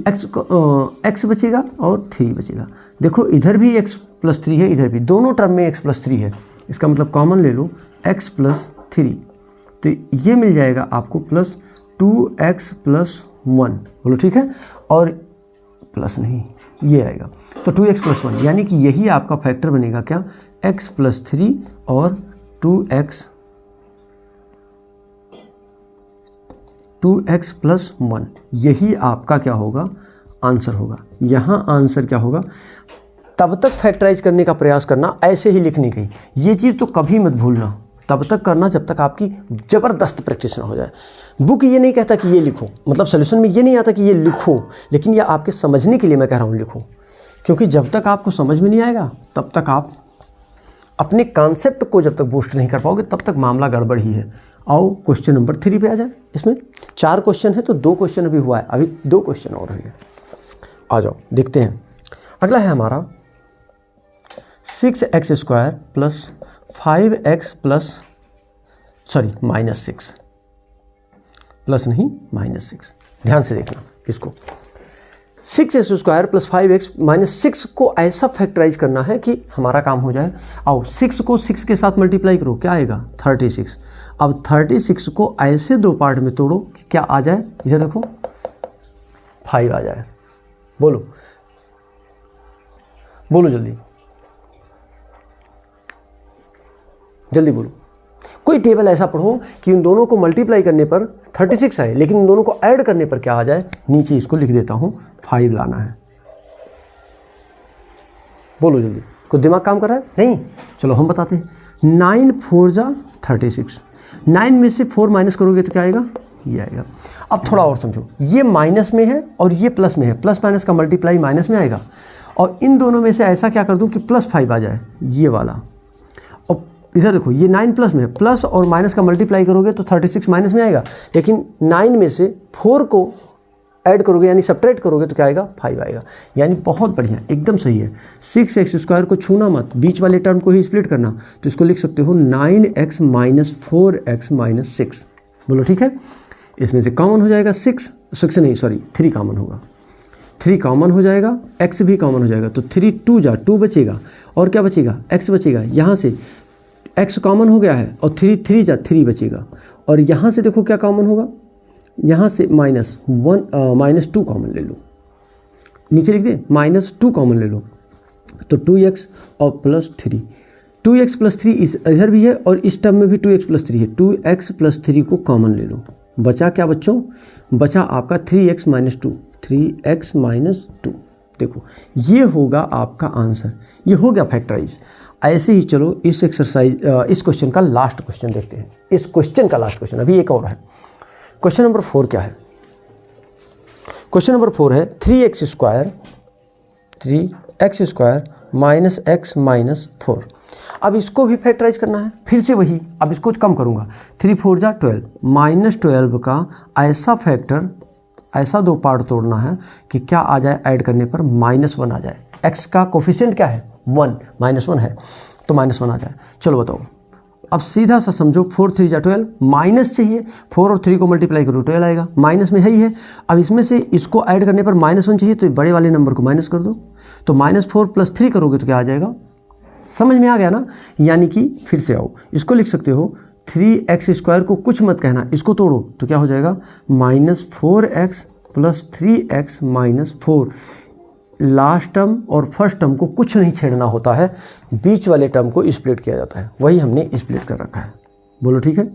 x बचेगा और 3 बचेगा। देखो इधर भी x + 3 है, इधर भी, दोनों टर्म में x + 3 है, इसका मतलब कॉमन ले लो x + 3, तो ये मिल जाएगा आपको प्लस 2x + 1। बोलो ठीक है, और प्लस नहीं ये आएगा, तो 2x + 1 यानी कि यही आपका फैक्टर बनेगा क्या? x + 3 और 2x + 1, यही आपका क्या होगा? आंसर होगा। यहाँ आंसर क्या होगा? तब तक फैक्टराइज करने का प्रयास करना, ऐसे ही लिखने की, ये चीज़ तो कभी मत भूलना, तब तक करना जब तक आपकी ज़बरदस्त प्रैक्टिस ना हो जाए। बुक ये नहीं कहता कि ये लिखो, मतलब सॉल्यूशन में ये नहीं आता कि ये लिखो, लेकिन ये आपके समझने के लिए मैं कह रहा हूँ लिखो, क्योंकि जब तक आपको समझ में नहीं आएगा तब तक आप अपने कॉन्सेप्ट को जब तक बूस्ट नहीं कर पाओगे तब तक मामला गड़बड़ ही है। आओ क्वेश्चन नंबर 3 पे आ जाए। इसमें 4 क्वेश्चन है तो 2 क्वेश्चन अभी हुआ है, अभी 2 क्वेश्चन और है। आ जाओ देखते हैं। अगला है हमारा 6x² + 5x -6 प्लस नहीं -6। ध्यान से देखना इसको, 6x² + 5x -6 को ऐसा फैक्टराइज करना है कि हमारा काम हो जाए। आओ 6 को 6 के साथ मल्टीप्लाई करो, क्या आएगा? 36। अब 36 को ऐसे 2 पार्ट में तोड़ो कि क्या आ जाए? इधर देखो 5 आ जाए। बोलो बोलो जल्दी जल्दी बोलो। कोई टेबल ऐसा पढ़ो कि उन दोनों को मल्टीप्लाई करने पर 36 आए, लेकिन उन दोनों को ऐड करने पर क्या आ जाए? नीचे इसको लिख देता हूं 5 लाना है। बोलो जल्दी, कोई दिमाग काम कर रहा है? नहीं, चलो हम बताते हैं। 9 4 जा 36, 9 में से 4 माइनस करोगे तो क्या आएगा? ये आएगा। अब थोड़ा और समझो, ये माइनस में है और ये प्लस में है, प्लस माइनस का मल्टीप्लाई माइनस में आएगा, और इन दोनों में से ऐसा क्या कर दूं कि +5 आ जाए, ये वाला। और इधर देखो ये 9 प्लस में है, प्लस और माइनस का मल्टीप्लाई करोगे तो 36 माइनस में आएगा, लेकिन 9 में से 4 को ऐड करोगे यानी सब्ट्रैक्ट करोगे तो क्या आएगा? 5 आएगा। यानी बहुत बढ़िया, एकदम सही है। 6x² को छूना मत, बीच वाले टर्म को ही स्प्लिट करना, तो इसको लिख सकते हो 9x - 4x - 6। बोलो ठीक है। इसमें से कॉमन हो जाएगा 3 कॉमन होगा, 3 कॉमन हो जाएगा, x भी कॉमन हो जाएगा, तो 3 2 जा 2 बचेगा, और क्या बचेगा? x बचेगा। यहाँ से x कॉमन हो गया है और 3 3 जा 3 बचेगा, और यहाँ से देखो क्या कॉमन होगा? यहाँ से -2 कॉमन ले लो, नीचे लिख दे -2 कॉमन ले लो, तो 2x और +3, 2x + 3 इधर भी है और इस टर्म में भी 2x + 3 है, 2x + 3 को कॉमन ले लो। बचा क्या बच्चों? बचा आपका 3x - 2, 3x - 2। देखो ये होगा आपका आंसर, ये हो गया फैक्टराइज। ऐसे ही चलो इस एक्सरसाइज इस क्वेश्चन का लास्ट क्वेश्चन देखते हैं। इस क्वेश्चन का लास्ट क्वेश्चन, अभी एक और है। क्वेश्चन नंबर 4 क्या है? क्वेश्चन नंबर 4 है 3x² - x - 4। अब इसको भी फैक्टराइज करना है, फिर से वही, अब इसको कम करूंगा, 3 4 जा 12, -12 का ऐसा फैक्टर, ऐसा 2 पार्ट तोड़ना है कि क्या आ जाए? ऐड करने पर -1 आ जाए। x का कोफिशिएंट क्या है? 1, -1 है तो -1 आ जाए। चलो बताओ, अब सीधा सा समझो, 4 3 जा 12, माइनस चाहिए, 4 और 3 को मल्टीप्लाई करो 12 आएगा, माइनस में है ही है। अब इसमें से इसको ऐड करने पर -1 चाहिए, तो बड़े वाले नंबर को माइनस कर दो, तो -4 + 3 करोगे तो क्या आ जाएगा? समझ में आ गया ना? यानी कि फिर से आओ, इसको लिख सकते हो 3x² को कुछ मत कहना, इसको तोड़ो तो क्या हो जाएगा? -4x + 3x - 4। लास्ट टर्म और फर्स्ट टर्म को कुछ नहीं छेड़ना होता है, बीच वाले टर्म को स्प्लिट किया जाता है, वही हमने स्प्लिट कर रखा है। बोलो ठीक है।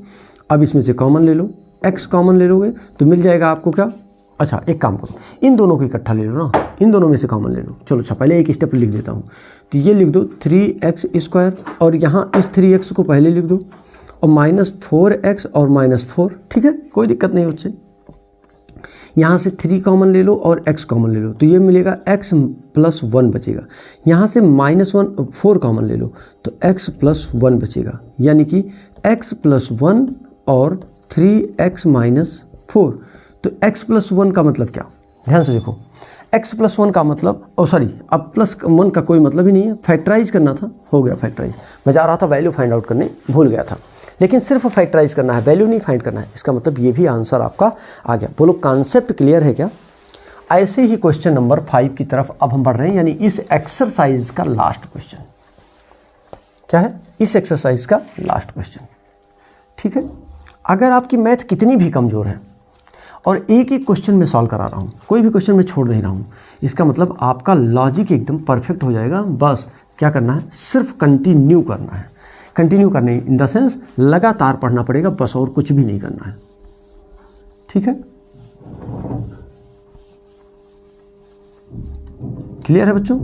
अब इसमें से कॉमन ले लो, x कॉमन ले लोगे तो मिल जाएगा आपको क्या? अच्छा एक काम करो, इन दोनों को इकट्ठा ले लो ना, इन दोनों में से कॉमन ले लो। चलो अच्छा पहले एक स्टेप लिख देता हूँ, तो ये लिख दो 3x² और यहाँ इस 3x को पहले लिख दो और -4x और -4, ठीक है, कोई दिक्कत नहीं उससे। यहाँ से 3 कॉमन ले लो और x कॉमन ले लो, तो ये मिलेगा x + 1 बचेगा। यहाँ से -4 कॉमन ले लो तो x + 1 बचेगा, यानी कि x + 1 और 3x - 4। तो x + 1 का मतलब क्या, ध्यान से देखो, x + 1 का मतलब अब +1 का कोई मतलब ही नहीं है, फैक्टराइज करना था, हो गया फैक्टराइज। मैं जा रहा था वैल्यू फाइंड आउट करने, भूल गया था, लेकिन सिर्फ फैक्टराइज करना है, वैल्यू नहीं फाइंड करना है। इसका मतलब ये भी आंसर आपका आ गया। बोलो कॉन्सेप्ट क्लियर है क्या? ऐसे ही क्वेश्चन नंबर 5 की तरफ अब हम बढ़ रहे हैं, यानी इस एक्सरसाइज का लास्ट क्वेश्चन क्या है, इस एक्सरसाइज का लास्ट क्वेश्चन, ठीक है। अगर आपकी मैथ कितनी भी कमज़ोर है और एक एक क्वेश्चन में सॉल्व करा रहा हूँ, कोई भी क्वेश्चन में छोड़ नहीं रहा हूँ, इसका मतलब आपका लॉजिक एकदम परफेक्ट हो जाएगा। बस क्या करना है, सिर्फ कंटिन्यू करना है। कंटिन्यू करने इन द सेंस लगातार पढ़ना पड़ेगा, बस और कुछ भी नहीं करना है, ठीक है। क्लियर है बच्चों?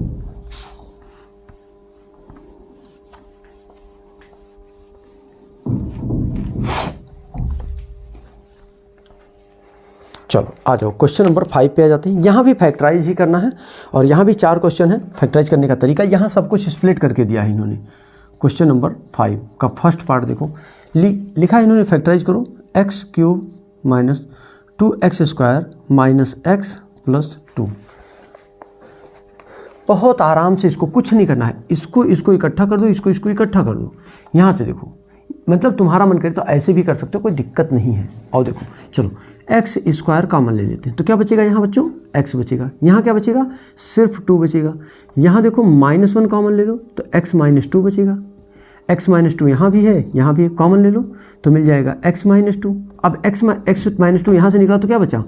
चलो आ जाओ क्वेश्चन नंबर 5 पे आ जाते हैं। यहाँ भी फैक्टराइज ही करना है और यहाँ भी 4 क्वेश्चन है। फैक्टराइज करने का तरीका यहाँ सब कुछ स्प्लिट करके दिया है इन्होंने। क्वेश्चन नंबर 5 का फर्स्ट पार्ट देखो, लिखा है इन्होंने, फैक्टराइज करो x³ - 2x² - x + 2। बहुत आराम से, इसको कुछ नहीं करना है, इसको इकट्ठा कर दो, इसको इकट्ठा कर दो। यहाँ से देखो, मतलब तुम्हारा मन करे तो ऐसे भी कर सकते हो, कोई दिक्कत नहीं है। और देखो चलो x² कॉमन ले लेते हैं, तो क्या बचेगा यहाँ बच्चों, x बचेगा। यहाँ क्या बचेगा, सिर्फ 2 बचेगा। यहाँ देखो -1 कॉमन ले लो तो x - 2 बचेगा। x - 2 यहाँ भी है, यहाँ भी कॉमन ले लो तो मिल जाएगा x - 2। अब x - 2 यहाँ से निकला तो क्या बचा,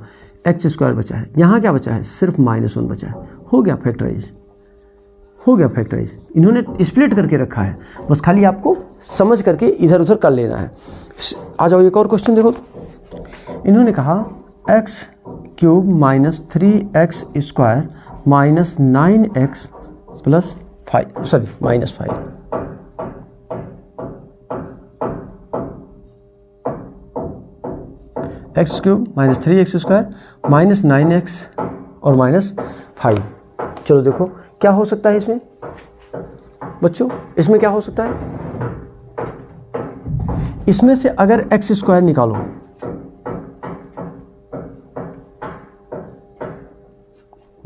x² बचा है। यहाँ क्या बचा है, सिर्फ -1 बचा है। हो गया फैक्टराइज, हो गया फैक्टराइज। इन्होंने स्प्लिट करके रखा है, बस खाली आपको समझ करके इधर उधर कर लेना है। आ जाओ एक और क्वेश्चन देखो, इन्होंने कहा x³ - 3x² - 9x + 5 -5। x³ - 3x² - 9x और -5। चलो देखो क्या हो सकता है इसमें बच्चों, इसमें क्या हो सकता है, इसमें से अगर x² निकालो,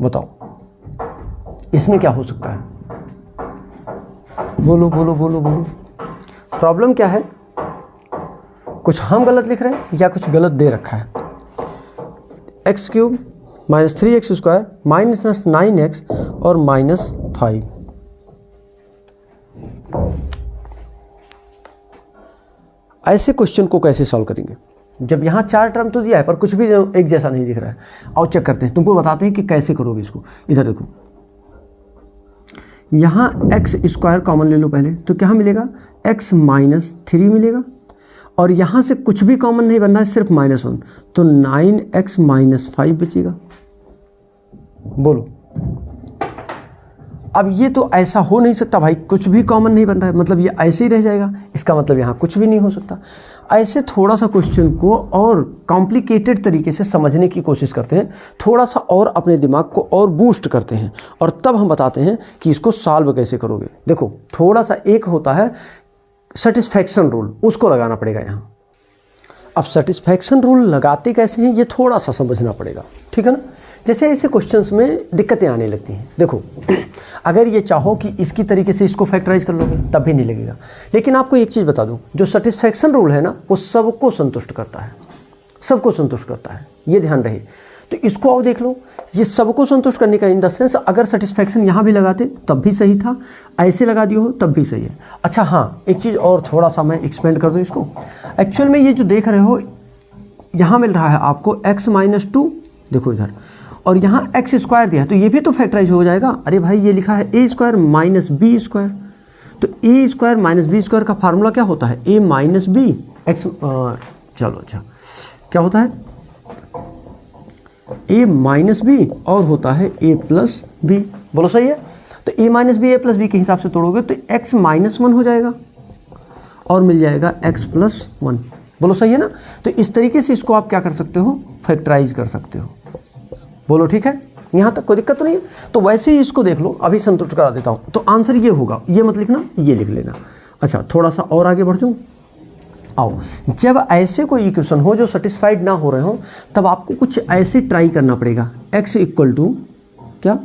बताओ इसमें क्या हो सकता है, बोलो बोलो बोलो बोलो। प्रॉब्लम क्या है, कुछ हम गलत लिख रहे हैं या कुछ गलत दे रखा है। x³ - 3x² - 9x और -5। ऐसे क्वेश्चन को कैसे सॉल्व करेंगे जब यहाँ 4 टर्म तो दिया है पर कुछ भी एक जैसा नहीं दिख रहा है। आओ चेक करते हैं, तुमको बताते हैं कि कैसे करोगे इसको। इधर देखो, यहाँ x² कॉमन ले लो पहले, तो क्या मिलेगा, x - 3 मिलेगा। और यहाँ से कुछ भी कॉमन नहीं बनना है, सिर्फ -1, तो 9x - 5 बचेगा। बोलो, अब ये तो ऐसा हो नहीं सकता भाई, कुछ भी कॉमन नहीं बन रहा है, मतलब ये ऐसे ही रह जाएगा। इसका मतलब यहाँ कुछ भी नहीं हो सकता। ऐसे थोड़ा सा क्वेश्चन को और कॉम्प्लिकेटेड तरीके से समझने की कोशिश करते हैं, थोड़ा सा और अपने दिमाग को और बूस्ट करते हैं, और तब हम बताते हैं कि इसको सॉल्व कैसे करोगे। देखो थोड़ा सा एक होता है सेटिस्फैक्शन रूल, उसको लगाना पड़ेगा यहाँ। अब सेटिस्फैक्शन रूल लगाते कैसे हैं ये थोड़ा सा समझना पड़ेगा, ठीक है ना। जैसे ऐसे क्वेश्चंस में दिक्कतें आने लगती हैं। देखो अगर ये चाहो कि इसकी तरीके से इसको फैक्टराइज कर लोगे तब भी नहीं लगेगा। लेकिन आपको एक चीज़ बता दूं, जो सेटिस्फैक्शन रूल है ना वो सबको संतुष्ट करता है, सबको संतुष्ट करता है, ये ध्यान रहे। तो इसको आओ देख लो, ये सबको संतुष्ट करने का इन द सेंस, अगर सेटिस्फैक्शन यहाँ भी लगाते तब भी सही था, ऐसे लगा दियो हो तब भी सही है। अच्छा हाँ, एक चीज़ और थोड़ा सा मैं एक्सपेंड कर दूँ इसको। एक्चुअल में ये जो देख रहे हो यहाँ मिल रहा है आपको x - 2, देखो इधर, और यहाँ x² दिया है, तो ये भी तो फैक्टराइज हो जाएगा। अरे भाई ये लिखा है a² - b², तो a² - b² का फार्मूला क्या होता है, a - b x। चलो अच्छा क्या होता है, ए माइनस बी और होता है ए प्लस बी। बोलो सही है। तो ए माइनस बी ए प्लस बी के हिसाब से तोड़ोगे तो एक्स माइनस वन हो जाएगा और मिल जाएगा एक्स प्लस वन। बोलो सही है ना। तो इस तरीके से इसको आप क्या कर सकते हो, फैक्टराइज कर सकते हो। बोलो ठीक है, यहाँ तक कोई दिक्कत तो नहीं है। तो वैसे ही इसको देख लो, अभी संतुष्ट करा देता हूँ। तो आंसर ये होगा, ये मत लिखना, ये लिख लेना। अच्छा थोड़ा सा और आगे बढ़ जाऊँ। आओ, जब ऐसे कोई इक्वेशन हो जो सेटिस्फाइड ना हो रहे हो, तब आपको कुछ ऐसे ट्राई करना पड़ेगा। x इक्वल टू क्या,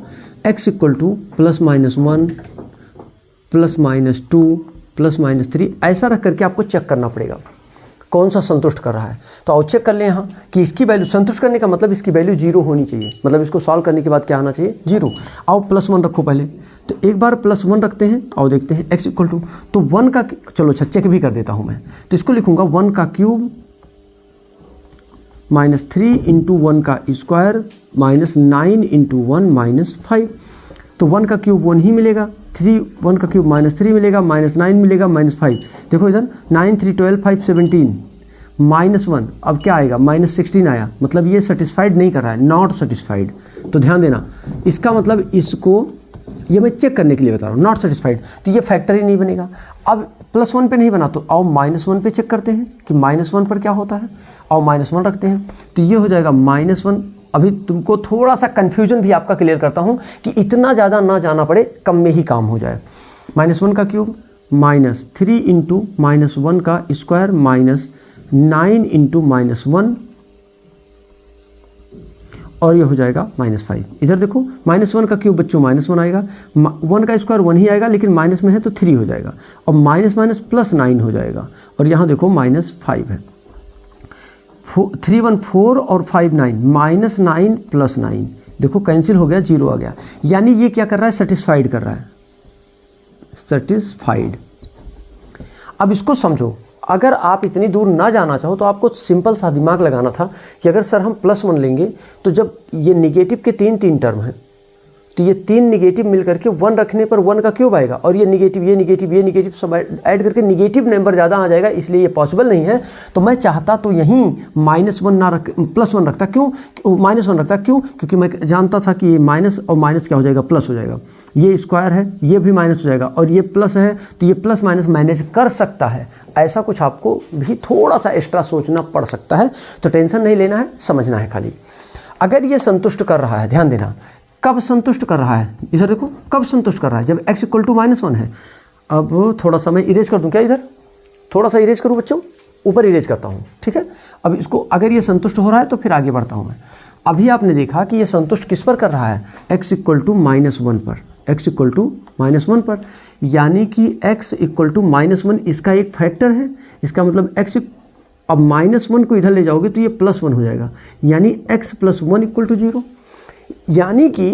x equal two plus minus one plus minus two plus minus three, ऐसा रख करके आपको चेक करना पड़ेगा कौन सा संतुष्ट कर रहा है। तो आओ चेक कर लें यहाँ कि इसकी वैल्यू, संतुष्ट करने का मतलब इसकी वैल्यू जीरो होनी चाहिए, मतलब इसको सॉल्व करने के बाद क्या आना चाहिए, जीरो। आओ प्लस वन रखो पहले, तो एक बार प्लस वन रखते हैं। आओ देखते हैं x इक्वल टू, तो वन का, चलो अच्छा चेक भी कर देता हूँ मैं। तो इसको लिखूंगा वन का cube minus three into one का square minus nine into one minus five. तो वन का क्यूब वन ही मिलेगा, थ्री वन का क्यूब माइनस थ्री मिलेगा, माइनस नाइन मिलेगा, माइनस फाइव। देखो इधर नाइन थ्री 12 5 17 माइनस वन, अब क्या आएगा माइनस 16 आया, मतलब ये सेटिस्फाइड नहीं कर रहा है, नॉट सेटिस्फाइड। तो ध्यान देना, इसका मतलब इसको, ये मैं चेक करने के लिए बता रहा हूँ, नॉट सेटिस्फाइड, तो ये फैक्टर ही नहीं बनेगा। अब प्लस वन पे नहीं बना, तो आओ माइनस वन पे चेक करते हैं कि माइनस वन पर क्या होता है। आओ माइनस वन रखते हैं, तो ये हो जाएगा माइनस वन। अभी तुमको थोड़ा सा कन्फ्यूजन भी आपका क्लियर करता हूँ कि इतना ज़्यादा ना जाना पड़े, कम में ही काम हो जाए। माइनस वन का cube minus three into minus one का square minus nine into minus one, और ये हो जाएगा माइनस फाइव। इधर देखो माइनस वन का क्यूब बच्चों माइनस वन आएगा, वन का स्क्वायर वन ही आएगा, लेकिन माइनस में है तो थ्री हो जाएगा, और माइनस माइनस प्लस नाइन हो जाएगा, और यहाँ देखो माइनस फाइव है। थ्री वन फोर और five nine, minus nine plus nine, देखो कैंसिल हो गया, जीरो आ गया। यानी ये क्या कर रहा है, सेटिस्फाइड कर रहा है, सेटिस्फाइड। अब इसको समझो, अगर आप इतनी दूर ना जाना चाहो तो आपको सिंपल सा दिमाग लगाना था कि अगर सर हम प्लस वन लेंगे तो जब ये निगेटिव के तीन तीन टर्म हैं, तो ये तीन निगेटिव मिल करके वन रखने पर वन का क्यूब आएगा, और ये निगेटिव ये निगेटिव ये निगेटिव सब ऐड करके निगेटिव नंबर ज़्यादा आ जाएगा, इसलिए ये पॉसिबल नहीं है। तो मैं चाहता तो यहीं माइनस वन ना रख, प्लस वन रखता। क्यों माइनस वन रखता, क्यों, क्योंकि मैं जानता था कि ये माइनस और माइनस क्या हो जाएगा, प्लस हो जाएगा। ये स्क्वायर है, ये भी माइनस हो जाएगा, और ये प्लस है, तो ये प्लस माइनस मैनेज कर सकता है। ऐसा कुछ आपको भी थोड़ा सा एक्स्ट्रा सोचना पड़ सकता है, तो टेंशन नहीं लेना है, समझना है खाली। अगर ये संतुष्ट कर रहा है, ध्यान देना, कब संतुष्ट कर रहा है, इधर देखो कब संतुष्ट कर रहा है, जब x equal to minus one है। अब थोड़ा सा मैं इरेज कर दूं क्या, इधर थोड़ा सा इरेज करूं बच्चों, ऊपर इरेज करता हूं, ठीक है। अब इसको अगर ये संतुष्ट हो रहा है तो फिर आगे बढ़ता हूं मैं। अभी आपने देखा कि ये संतुष्ट किस पर कर रहा है, x equal to minus one पर, x equal to minus one पर, यानी कि x equal to minus one इसका एक फैक्टर है। इसका मतलब x, अब माइनस वन को इधर ले जाओगे तो ये प्लस वन हो जाएगा, यानी x plus one equal to zero, यानी कि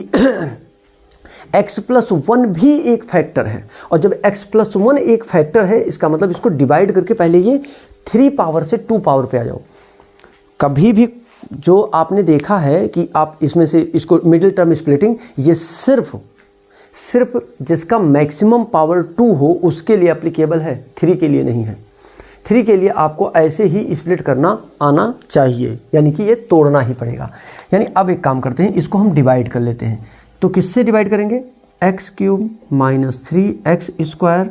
x प्लस वन भी एक फैक्टर है। और जब x प्लस वन एक फैक्टर है, इसका मतलब इसको डिवाइड करके पहले ये 3 पावर से 2 पावर पे आ जाओ। कभी भी जो आपने देखा है कि आप इसमें से इसको मिडिल टर्म स्प्लिटिंग, ये सिर्फ जिसका मैक्सिमम पावर 2 हो उसके लिए एप्लीकेबल है, 3 के लिए नहीं है। 3 के लिए आपको ऐसे ही स्प्लिट करना आना चाहिए, यानी कि ये तोड़ना ही पड़ेगा। यानी अब एक काम करते हैं, इसको हम डिवाइड कर लेते हैं। तो किससे डिवाइड करेंगे, x cube minus three x square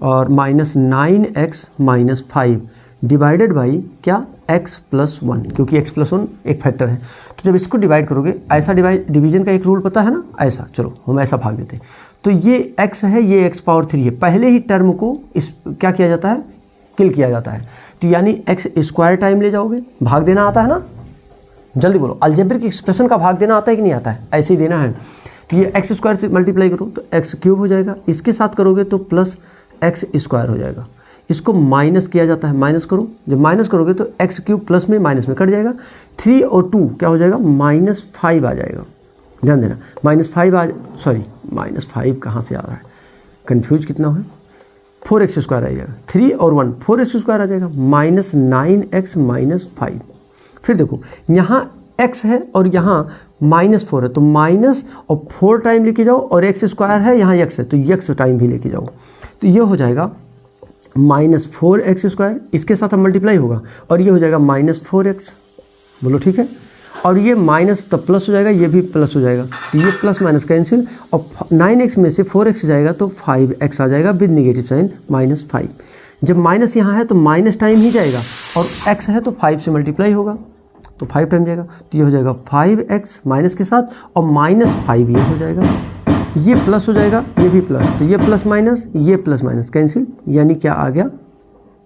और minus 9x minus 5 divided by क्या, x प्लस वन, क्योंकि x प्लस वन एक फैक्टर है। तो जब इसको डिवाइड करोगे, ऐसा डिवीजन का एक रूल पता है ना, ऐसा, चलो हम ऐसा भाग देते हैं। तो ये x है, ये x पावर 3 है, पहले ही टर्म को इस क्या किया जाता है, किल किया जाता है। तो यानी x स्क्वायर टाइम ले जाओगे, भाग देना आता है ना, जल्दी बोलो, अलजेब्रिक एक्सप्रेशन का भाग देना आता है कि नहीं आता है, ऐसे ही देना है। तो ये x स्क्वायर से मल्टीप्लाई करो तो x क्यूब हो जाएगा, इसके साथ करोगे तो प्लस x स्क्वायर हो जाएगा। इसको माइनस किया जाता है, माइनस करो, जब माइनस करोगे तो x क्यूब प्लस में माइनस में कट जाएगा, 3 और 2 क्या हो जाएगा, माइनस 5 आ जाएगा। ध्यान देना, माइनस 5 कहाँ से आ रहा है, कन्फ्यूज कितना है, 4x स्क्वायर आ जाएगा, 3 और 1 4x स्क्वायर आ जाएगा, माइनस 9x माइनस 5। फिर देखो यहाँ x है और यहाँ माइनस 4 है, तो माइनस और 4 टाइम लेके जाओ, और x स्क्वायर है, यहाँ x है तो x टाइम भी लेके जाओ, तो ये हो जाएगा माइनस 4x स्क्वायर, इसके साथ अब मल्टीप्लाई होगा और ये हो जाएगा माइनस 4x। बोलो ठीक है। और ये माइनस तब प्लस हो जाएगा, ये भी प्लस हो जाएगा, तो ये प्लस माइनस कैंसिल, और 9x में से 4x जाएगा तो 5x आ जाएगा विद नेगेटिव साइन -5। जब माइनस यहाँ है तो माइनस टाइम ही जाएगा, और x है तो 5 से मल्टीप्लाई होगा तो 5 टाइम जाएगा, तो ये हो जाएगा 5x माइनस के साथ और -5 ये हो जाएगा, ये प्लस हो जाएगा, ये भी प्लस, तो ये प्लस माइनस कैंसिल, यानी क्या आ गया,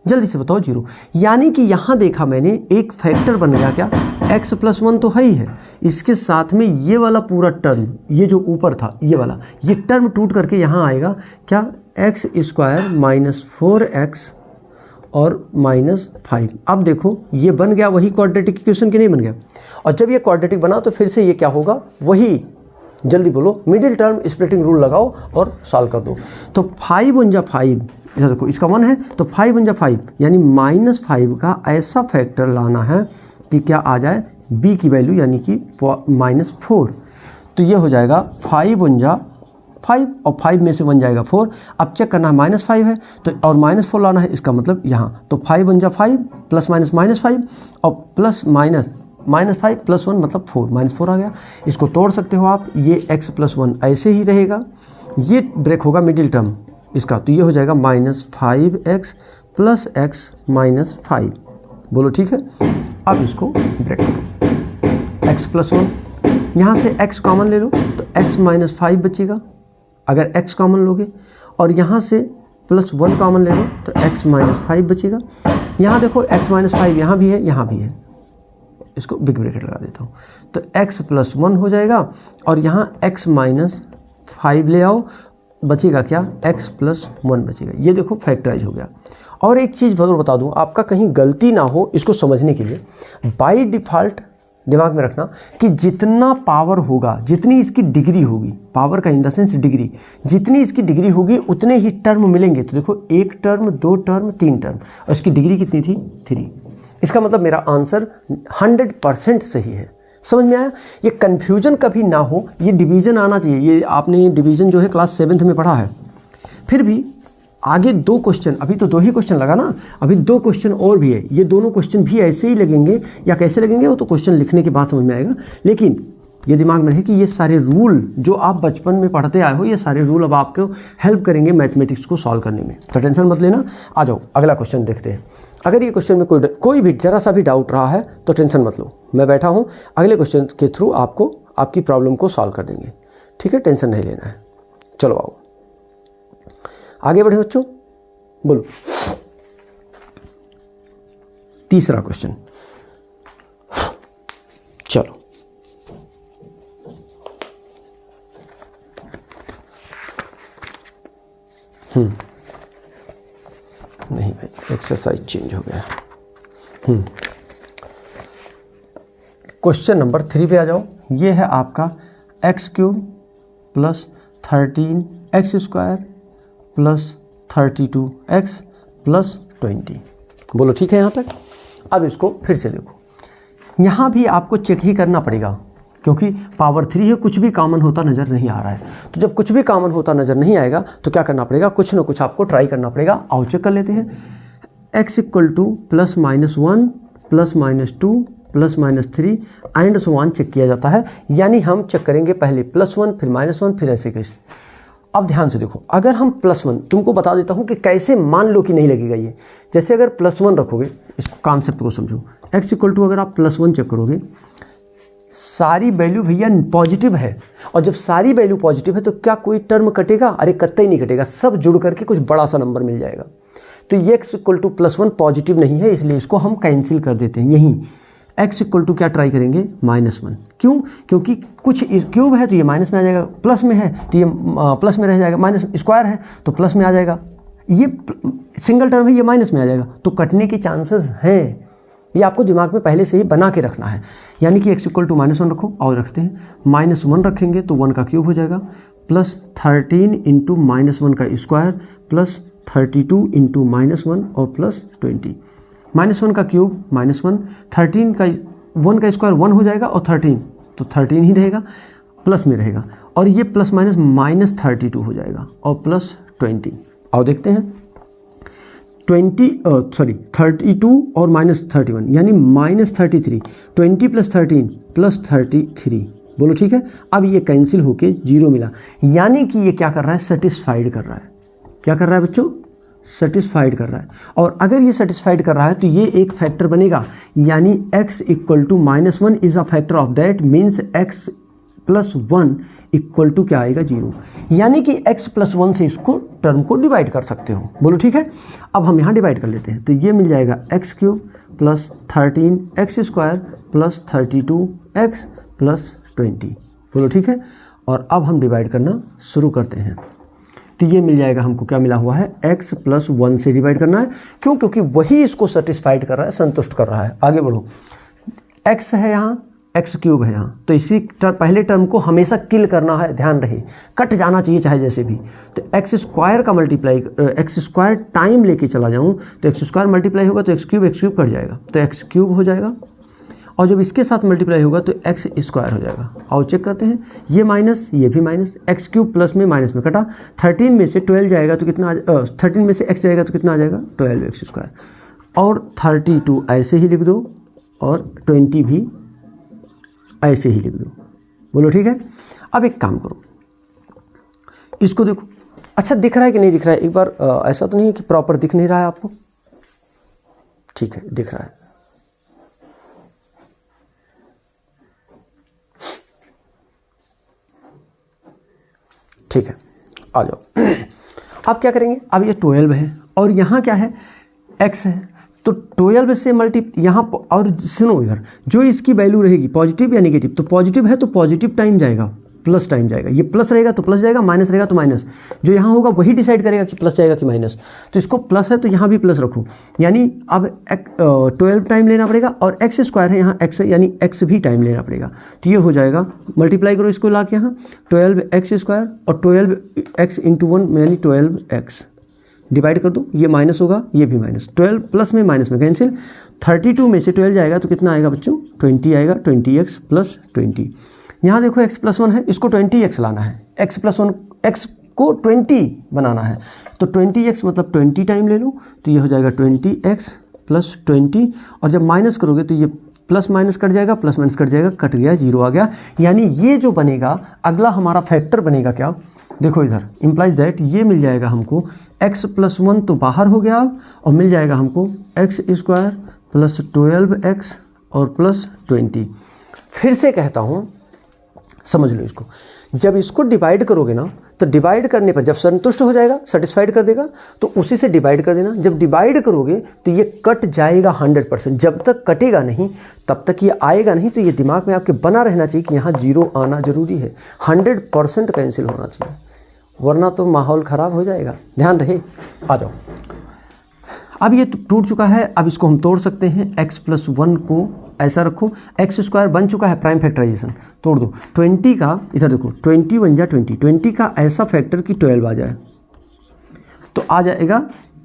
जल्दी से बताओ 0। यानी कि यहाँ देखा मैंने एक फैक्टर बन गया क्या, x + 1 तो है ही है, इसके साथ में ये वाला पूरा टर्म, ये जो ऊपर था ये वाला, ये टर्म टूट करके यहाँ आएगा क्या, x² -4x और -5। अब देखो ये बन गया वही क्वाड्रेटिक इक्वेशन की नहीं बन गया, और जब ये क्वाड्रेटिक बना तो फिर से ये क्या होगा, वही, जल्दी बोलो, मिडिल टर्म स्प्लिटिंग रूल लगाओ और सॉल्व कर दो। तो 5 × 5, इधर देखो इसका 1 है तो 5 × 5 यानी -5 का ऐसा फैक्टर लाना है कि क्या आ जाए, b की वैल्यू यानी कि -4। तो ये हो जाएगा 5 × 5 और 5 में से 1 जाएगा 4। अब चेक करना है -5 है तो और -4 लाना है, इसका मतलब यहाँ, तो 5 × 5 + -5 और +- -5 + 1 मतलब 4, -4 आ गया। इसको तोड़ सकते हो आप, ये x + 1 ऐसे ही रहेगा, ये ब्रेक होगा मिडिल टर्म इसका, तो ये हो जाएगा -5x + x -5। बोलो ठीक है। अब इसको ब्रेक करो, x + 1, यहाँ से x कॉमन ले लो तो x -5 बचेगा अगर x कॉमन लोगे, और यहाँ से +1 कॉमन ले लो तो x -5 बचेगा। यहाँ देखो x -5 यहाँ भी है, यहाँ भी है, इसको बिग ब्रैकेट लगा देता हूँ, तो x + 1 हो जाएगा, और यहाँ x -5 ले आओ, बचेगा क्या, x + 1 बचेगा। ये देखो फैक्टराइज हो गया। और एक चीज़ जरूर बता दूँ, आपका कहीं गलती ना हो इसको समझने के लिए, बाय डिफ़ॉल्ट दिमाग में रखना कि जितना पावर होगा, जितनी इसकी डिग्री होगी, पावर का इन द सेंस डिग्री, जितनी इसकी डिग्री होगी उतने ही टर्म मिलेंगे। तो देखो 1 टर्म, 2 टर्म, 3 टर्म, और इसकी डिग्री कितनी थी, 3। इसका मतलब मेरा आंसर 100% सही है। समझ में आया? ये कन्फ्यूजन कभी ना हो, ये डिवीज़न आना चाहिए। ये आपने डिवीज़न जो है क्लास 7th में पढ़ा है। फिर भी आगे 2 क्वेश्चन, अभी तो 2 ही क्वेश्चन लगा ना, अभी 2 क्वेश्चन और भी है। ये दोनों क्वेश्चन भी ऐसे ही लगेंगे या कैसे लगेंगे वो तो क्वेश्चन लिखने के बाद समझ में आएगा। लेकिन ये दिमाग में रहे कि ये सारे रूल जो आप बचपन में पढ़ते आए हो, ये सारे रूल अब आपको हेल्प करेंगे मैथमेटिक्स को सॉल्व करने में। तो टेंशन मत लेना। आ जाओ अगला क्वेश्चन देखते हैं। अगर ये क्वेश्चन में कोई भी जरा सा भी डाउट रहा है तो टेंशन मत लो, मैं बैठा हूँ, अगले क्वेश्चन के थ्रू आपको आपकी प्रॉब्लम को सॉल्व कर देंगे। ठीक है, टेंशन नहीं लेना है। चलो आओ आगे बढ़े बच्चों, बोलो तीसरा क्वेश्चन। चलो नहीं भाई, एक्सरसाइज चेंज हो गया। क्वेश्चन नंबर 3 पे आ जाओ। ये है आपका x³ + 13x² + 32x + 20। बोलो ठीक है यहाँ तक। अब इसको फिर से देखो, यहाँ भी आपको चेक ही करना पड़ेगा क्योंकि पावर 3 है, कुछ भी कॉमन होता नज़र नहीं आ रहा है। तो जब कुछ भी कॉमन होता नज़र नहीं आएगा तो क्या करना पड़ेगा, कुछ ना कुछ आपको ट्राई करना पड़ेगा। आओ चेक कर लेते हैं। x = +-1 +-2 +-3 and so on check किया जाता है। यानी हम चेक करेंगे पहले +1 फिर -1 फिर ऐसे कैसे। अब ध्यान से देखो, अगर हम +1, तुमको बता देता हूँ कि कैसे मान लो कि नहीं लगेगा ये। जैसे अगर +1 रखोगे, इसको कॉन्सेप्ट को समझो। x = अगर आप +1 चेक करोगे, सारी वैल्यू भैया पॉजिटिव है, और जब सारी वैल्यू पॉजिटिव है तो क्या कोई टर्म कटेगा? अरे कतई नहीं कटेगा, सब जुड़ करके कुछ बड़ा सा नंबर मिल जाएगा। तो ये x = +1 पॉजिटिव नहीं है, इसलिए इसको हम कैंसिल कर देते हैं। यहीं x = क्या ट्राई करेंगे, -1। क्यों? क्योंकि कुछ क्यूब है तो ये माइनस में आ जाएगा, प्लस में है तो ये प्लस में रह जाएगा, माइनस स्क्वायर है तो प्लस में आ जाएगा, ये सिंगल टर्म है ये माइनस में आ जाएगा, तो कटने के चांसेस हैं। ये आपको दिमाग में पहले से ही बना के रखना है। यानी कि x = -1 रखो, और रखते हैं -1 रखेंगे तो 1 का क्यूब हो जाएगा, +13 × -1 का स्क्वायर +32 × -1 और +20। -1 का क्यूब -1, 13 का 1 का स्क्वायर 1 हो जाएगा, और 13 तो 13 ही रहेगा, प्लस में रहेगा, और ये प्लस माइनस -32 हो जाएगा और +20। आओ देखते हैं 32 और -31 यानी -33, 20 + 13 + 33, बोलो ठीक है। अब ये कैंसिल होके 0 मिला, यानी कि ये क्या कर रहा है, सेटिस्फाइड कर रहा है। क्या कर रहा है बच्चों, सेटिस्फाइड कर रहा है। और अगर ये सेटिस्फाइड कर रहा है तो ये एक फैक्टर बनेगा, यानी x = -1 is a factor of that, means x + 1 = क्या आएगा, 0। यानी कि x + 1 से इसको टर्म को डिवाइड कर सकते हो, बोलो ठीक है। अब हम यहाँ डिवाइड कर लेते हैं, तो ये मिल जाएगा x³ + 13x² + 32x + 20, बोलो ठीक है। और अब हम डिवाइड करना शुरू करते हैं, तो ये मिल जाएगा हमको, क्या मिला हुआ है, x + 1 से डिवाइड करना है। क्यों, क्योंकि वही इसको सेटिस्फाइड कर रहा है, संतुष्ट कर रहा है। आगे बढ़ो, x है यहाँ, x³ है यहाँ, तो इसी पहले टर्म को हमेशा किल करना है, ध्यान रहे, कट जाना चाहिए चाहे जैसे भी। तो x² का मल्टीप्लाई, x² टाइम लेके चला जाऊँ तो x² मल्टीप्लाई होगा तो x³ कट जाएगा, तो x³ हो जाएगा। और जब इसके साथ मल्टीप्लाई होगा तो x² हो जाएगा। और चेक करते हैं, ये माइनस, ये भी माइनस, x³ प्लस में माइनस में कटा, 13 में से 12 जाएगा तो कितना, 13 में से x जाएगा तो कितना आ जाएगा, 12x²। और 32 ऐसे ही लिख दो और 20 भी ऐसे ही लिख दो, बोलो ठीक है। अब एक काम करो, इसको देखो, अच्छा दिख रहा है कि नहीं दिख रहा है, एक बार ऐसा तो नहीं है कि प्रॉपर दिख नहीं रहा है आपको, ठीक है दिख रहा है। ठीक है, आ जाओ। अब क्या करेंगे, अब ये 12 है और यहाँ क्या है, x है, तो 12 से यहाँ और सुनो इधर, जो इसकी वैल्यू रहेगी पॉजिटिव या नेगेटिव, तो पॉजिटिव है तो पॉजिटिव टाइम जाएगा, प्लस टाइम जाएगा, ये प्लस रहेगा तो प्लस जाएगा, माइनस रहेगा तो माइनस, जो यहाँ होगा वही डिसाइड करेगा कि प्लस जाएगा कि माइनस। तो इसको प्लस है तो यहाँ भी प्लस रखो, यानी अब 12 टाइम लेना पड़ेगा, और x² है यहाँ x है, यानी x भी टाइम लेना पड़ेगा। तो ये हो जाएगा, मल्टीप्लाई करो इसको ला के यहाँ, 12x² और 12x × 1 यानी 12x, डिवाइड कर दो, ये माइनस होगा ये भी माइनस, 12 प्लस में माइनस में कैंसिल, 32 में से 12 जाएगा तो कितना आएगा बच्चों, 20 आएगा, 20x + 20। यहाँ देखो x + 1 है, इसको 20x लाना है, x + 1 x को 20 बनाना है, तो 20x मतलब 20 टाइम ले लो, तो ये हो जाएगा 20x + 20। और जब माइनस करोगे तो ये प्लस माइनस कट जाएगा, प्लस माइनस कट जाएगा, कट गया, 0 आ गया। यानी ये जो बनेगा अगला हमारा फैक्टर बनेगा क्या, देखो इधर, इम्प्लाइज दैट ये मिल जाएगा हमको, x + 1 तो बाहर हो गया, और मिल जाएगा हमको x² + 12x और +20। फिर से कहता हूँ, समझ लो इसको, जब इसको डिवाइड करोगे ना, तो डिवाइड करने पर जब संतुष्ट हो जाएगा, सेटिस्फाइड कर देगा, तो उसी से डिवाइड कर देना। जब डिवाइड करोगे तो ये कट जाएगा 100%, जब तक कटेगा नहीं तब तक ये आएगा नहीं। तो ये दिमाग में आपके बना रहना चाहिए कि यहाँ 0 आना जरूरी है, 100% कैंसिल होना चाहिए, वरना तो माहौल ख़राब हो जाएगा, ध्यान रहे। आ जाओ, अब ये टूट चुका है, अब इसको हम तोड़ सकते हैं, x + 1 को ऐसा रखो, x² बन चुका है, प्राइम फैक्टराइजेशन तोड़ दो, 20 का इधर देखो, 20 बन जा 20 का ऐसा फैक्टर कि 12 आ जाए, तो आ जाएगा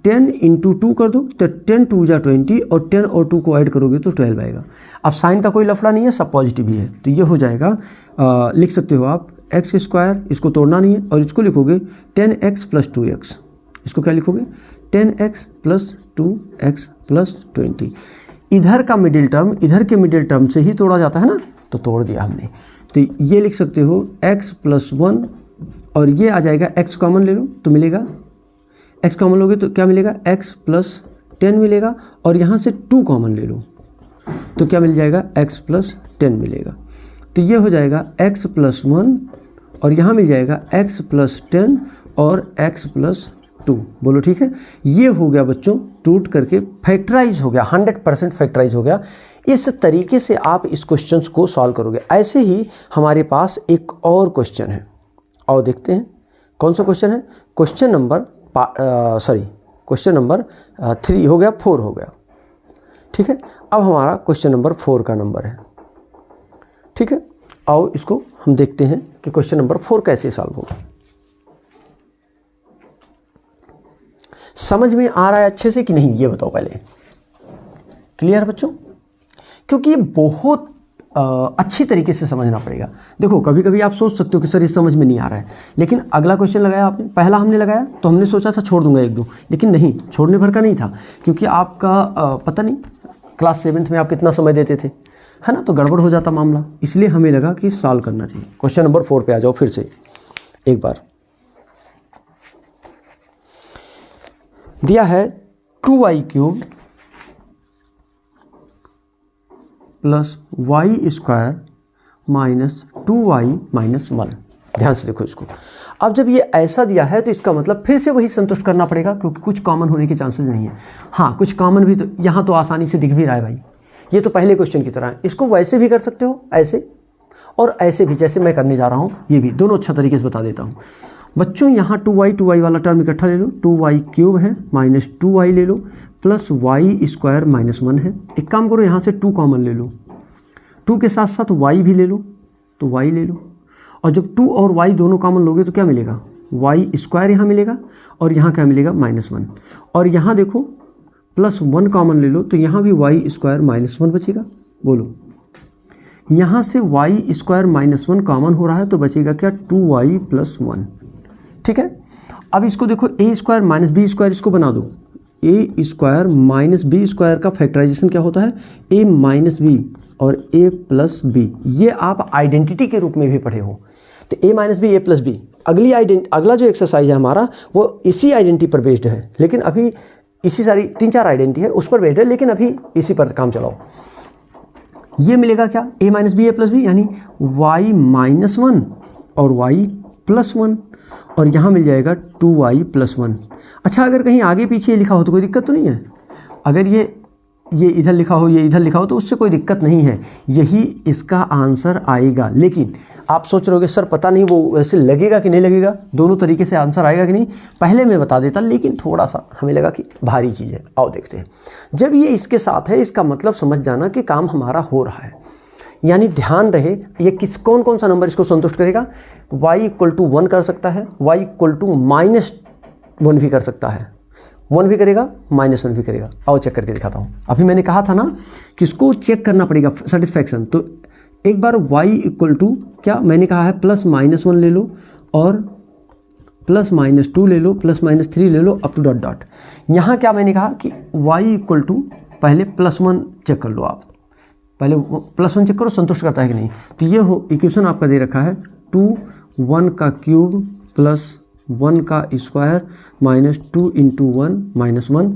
10 × 2 कर दो, तो 10 × 2 = 20, और 10 और 2 को ऐड करोगे तो 12 आएगा। अब साइन का कोई लफड़ा नहीं है, सब पॉजिटिव ही है, तो ये हो जाएगा, लिख सकते हो आप x², इसको तोड़ना नहीं है, और इसको लिखोगे 10x + 2x, इसको क्या लिखोगे, 10x + 2x + 20। इधर का मिडिल टर्म इधर के मिडिल टर्म से ही तोड़ा जाता है ना, तो तोड़ दिया हमने। तो ये लिख सकते हो x + 1, और ये आ जाएगा, x कॉमन ले लो तो मिलेगा, x कॉमन लोगे तो क्या मिलेगा, x + 10 मिलेगा, और यहाँ से 2 कॉमन ले लो तो क्या मिल जाएगा, x + 10 मिलेगा। तो ये हो जाएगा x + 1, और यहाँ मिल जाएगा x + 10 और x + 2, बोलो ठीक है। ये हो गया बच्चों, टूट करके फैक्टराइज हो गया, 100% फैक्टराइज हो गया। इस तरीके से आप इस क्वेश्चन को सॉल्व करोगे। ऐसे ही हमारे पास एक और क्वेश्चन है, और देखते हैं कौन सा क्वेश्चन है। क्वेश्चन नंबर 3 हो गया, 4 हो गया, ठीक है। अब हमारा क्वेश्चन नंबर 4 का नंबर है, ठीक है। आओ इसको हम देखते हैं कि क्वेश्चन नंबर 4 कैसे सॉल्व होगा। समझ में आ रहा है अच्छे से कि नहीं, ये बताओ पहले। क्लियर बच्चों, क्योंकि ये बहुत अच्छी तरीके से समझना पड़ेगा। देखो कभी कभी आप सोच सकते हो कि सर ये समझ में नहीं आ रहा है, लेकिन अगला क्वेश्चन लगाया आपने, पहला हमने लगाया तो हमने सोचा था छोड़ दूंगा एक दो, लेकिन नहीं, छोड़ने भर का नहीं था, क्योंकि आपका पता नहीं क्लास 7th में आप कितना समय देते थे, है ना, तो गड़बड़ हो जाता मामला, इसलिए हमें लगा कि सॉल्व करना चाहिए। क्वेश्चन नंबर 4 पे आ जाओ फिर से एक बार। दिया है 2y³ plus y² minus 2y minus 1। ध्यान से देखो इसको। अब जब ये ऐसा दिया है तो इसका मतलब फिर से वही संतुष्ट करना पड़ेगा, क्योंकि कुछ कॉमन होने के चांसेस नहीं है। हाँ कुछ कॉमन भी तो यहाँ तो आसानी से दिख भी रहा है भाई, ये तो पहले क्वेश्चन की तरह है। इसको वैसे भी कर सकते हो, ऐसे और ऐसे भी, जैसे मैं करने जा रहा हूँ, ये भी दोनों अच्छा तरीके से बता देता हूँ बच्चों। यहाँ 2y वाला टर्म इकट्ठा ले लो, 2y³ है माइनस 2y ले लो प्लस y² माइनस 1 है। एक काम करो यहाँ से 2 कॉमन ले लो, 2 के साथ साथ y भी ले लो, तो y ले लो, और जब 2 और y दोनों कॉमन लोगे तो क्या मिलेगा, y² यहाँ मिलेगा और यहाँ क्या मिलेगा -1, और यहाँ देखो प्लस 1 कॉमन ले लो तो यहाँ भी y² माइनस 1 बचेगा। बोलो यहाँ से y² माइनस 1 कॉमन हो रहा है तो बचेगा क्या, 2y प्लस 1। ठीक है, अब इसको देखो a² माइनस b², इसको बना दो, a² माइनस b² का फैक्टराइजेशन क्या होता है, a माइनस बी और a प्लस बी। ये आप आइडेंटिटी के रूप में भी पढ़े हो, तो a minus b, a plus b. अगला जो एक्सरसाइज है हमारा वो इसी आइडेंटिटी पर बेस्ड है, लेकिन अभी इसी सारी 3-4 आइडेंटिटी है उस पर बेस्ड है, लेकिन अभी इसी पर काम चलाओ। ये मिलेगा क्या, a minus b, a plus b, यानी y माइनस 1 और y प्लस 1, और यहाँ मिल जाएगा 2y प्लस 1। अच्छा अगर कहीं आगे पीछे लिखा हो तो कोई दिक्कत तो नहीं है, अगर ये इधर लिखा हो, ये इधर लिखा हो तो उससे कोई दिक्कत नहीं है, यही इसका आंसर आएगा। लेकिन आप सोच रहे होगे सर पता नहीं वो वैसे लगेगा कि नहीं लगेगा, दोनों तरीके से आंसर आएगा कि नहीं, पहले मैं बता देता, लेकिन थोड़ा सा हमें लगा कि भारी चीज़ है। आओ देखते हैं। जब ये इसके साथ है इसका मतलब समझ जाना कि काम हमारा हो रहा है, यानी ध्यान रहे ये कौन सा नंबर इसको संतुष्ट करेगा। y = 1 कर सकता है, y = -1 भी कर सकता है, 1 भी करेगा, -1 भी करेगा। आओ चेक करके दिखाता हूँ। अभी मैंने कहा था ना कि इसको चेक करना पड़ेगा सेटिस्फैक्शन, तो एक बार y = क्या मैंने कहा है, +-1 ले लो और +-2 ले लो, +-3 ले लो, अप टू डॉट। यहाँ क्या मैंने कहा कि y = पहले +1 चेक कर लो, आप पहले +1 चेक करो संतुष्ट करता है कि नहीं। तो ये हो इक्वेशन आपका दे रखा है 2 1 का क्यूब प्लस 1 का स्क्वायर माइनस 2 × 1 -1,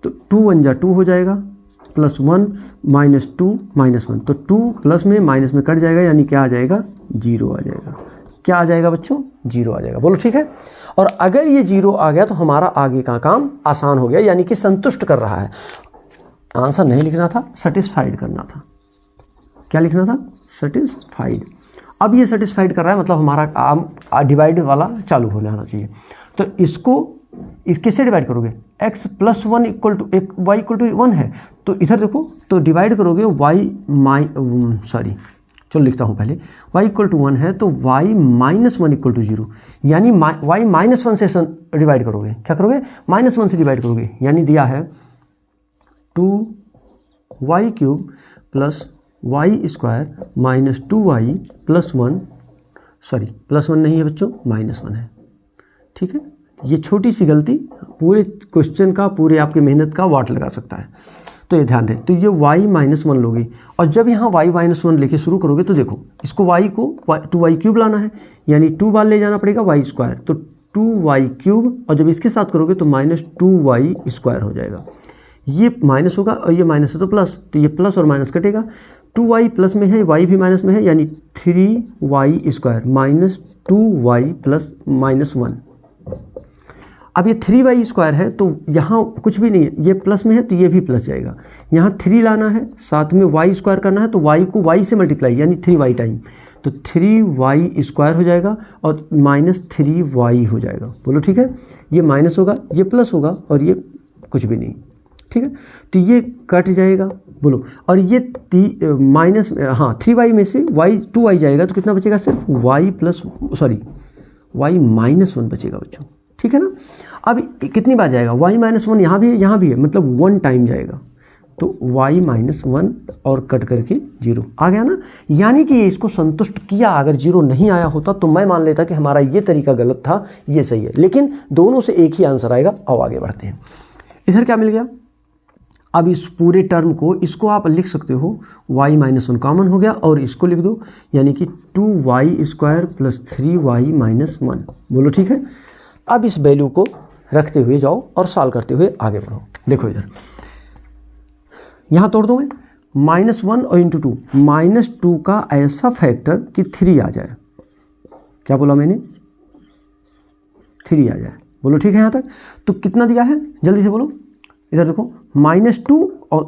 तो 2 1 जा 2 हो जाएगा, +1 -2 -1, तो 2 प्लस में माइनस में कट जाएगा, यानी क्या आ जाएगा, 0 आ जाएगा। क्या आ जाएगा बच्चों, 0 आ जाएगा। बोलो ठीक है। और अगर ये 0 आ गया तो हमारा आगे का काम आसान हो गया, यानी कि संतुष्ट कर रहा है। आंसर नहीं लिखना था, सेटिस्फाइड करना था। क्या लिखना था, सेटिस्फाइड। अब ये सेटिस्फाइड कर रहा है, मतलब हमारा काम डिवाइड वाला चालू हो जाना चाहिए। तो इसको किससे डिवाइड करोगे, x + 1 = y = 1 है, तो इधर देखो, तो डिवाइड करोगे चलो लिखता हूँ पहले, y = 1 है तो y -1 = 0, यानी y -1 से डिवाइड करोगे। क्या करोगे, -1 से डिवाइड करोगे, यानी दिया है 2y³ plus y² minus 2y plus 1, sorry +1 नहीं है बच्चों, -1 है। ठीक है, ये छोटी सी गलती पूरे क्वेश्चन का, पूरे आपकी मेहनत का वाट लगा सकता है, तो ये ध्यान रहे। तो ये y -1 लोगे, और जब यहाँ y -1 लेके शुरू करोगे तो देखो इसको y को 2y³ लाना है, यानी 2 बार ले जाना पड़ेगा y², तो 2y³, और जब इसके साथ करोगे तो -2y² हो जाएगा। ये माइनस होगा और ये माइनस है तो प्लस, तो ये प्लस और माइनस कटेगा, 2y प्लस में है, y भी माइनस में है, यानी 3y² माइनस 2y प्लस -1। अब ये 3y² है तो यहाँ कुछ भी नहीं है, ये प्लस में है तो ये भी प्लस जाएगा। यहाँ 3 लाना है, साथ में y² करना है, तो y को y से मल्टीप्लाई, यानी 3y टाइम, तो 3y² हो जाएगा और -3y हो जाएगा। बोलो ठीक है, ये माइनस होगा, ये प्लस होगा, और ये कुछ भी नहीं। ठीक है, तो ये कट जाएगा। बोलो, और ये माइनस 3y में से 2y जाएगा, तो कितना बचेगा, सिर्फ y -1 बचेगा बच्चों। ठीक है ना। अब कितनी बार जाएगा, y -1 यहाँ भी है, मतलब 1 टाइम जाएगा, तो y माइनस 1 और कट करके 0 आ गया ना। यानी कि ये इसको संतुष्ट किया। अगर 0 नहीं आया होता तो मैं मान लेता कि हमारा ये तरीका गलत था, ये सही है, लेकिन दोनों से एक ही आंसर आएगा। अब आगे बढ़ते हैं। इधर क्या मिल गया, अब इस पूरे टर्म को, इसको आप लिख सकते हो y माइनस 1 कॉमन हो गया और इसको लिख दो, यानी कि 2y square plus 3y minus 1। बोलो ठीक है। अब इस वैल्यू को रखते हुए जाओ और सॉल्व करते हुए आगे बढ़ो। देखो इधर, यहाँ तोड़ दूँ मैं, -1 और इंटू 2, -2 का ऐसा फैक्टर कि 3 आ जाए। क्या बोला मैंने, 3 आ जाए। बोलो ठीक है यहाँ तक। तो कितना दिया है, जल्दी से बोलो। इधर देखो, -2 और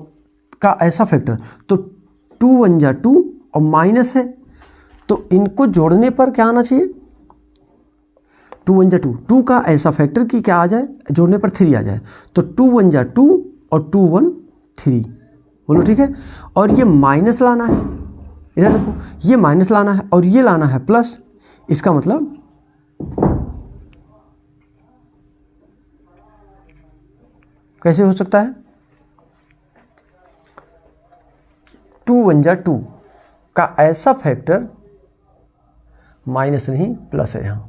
का ऐसा फैक्टर, तो 2 1 जा 2 और माइनस है, तो इनको जोड़ने पर क्या आना चाहिए, 2 1 जा 2, 2 का ऐसा फैक्टर कि क्या आ जाए, जोड़ने पर 3 आ जाए। तो 2 1 जा 2 और 2 1 3। बोलो ठीक है। और ये माइनस लाना है, इधर देखो, ये माइनस लाना है और ये लाना है प्लस। इसका मतलब कैसे हो सकता है, 2 1 जा 2 का ऐसा फैक्टर, माइनस नहीं प्लस है यहाँ,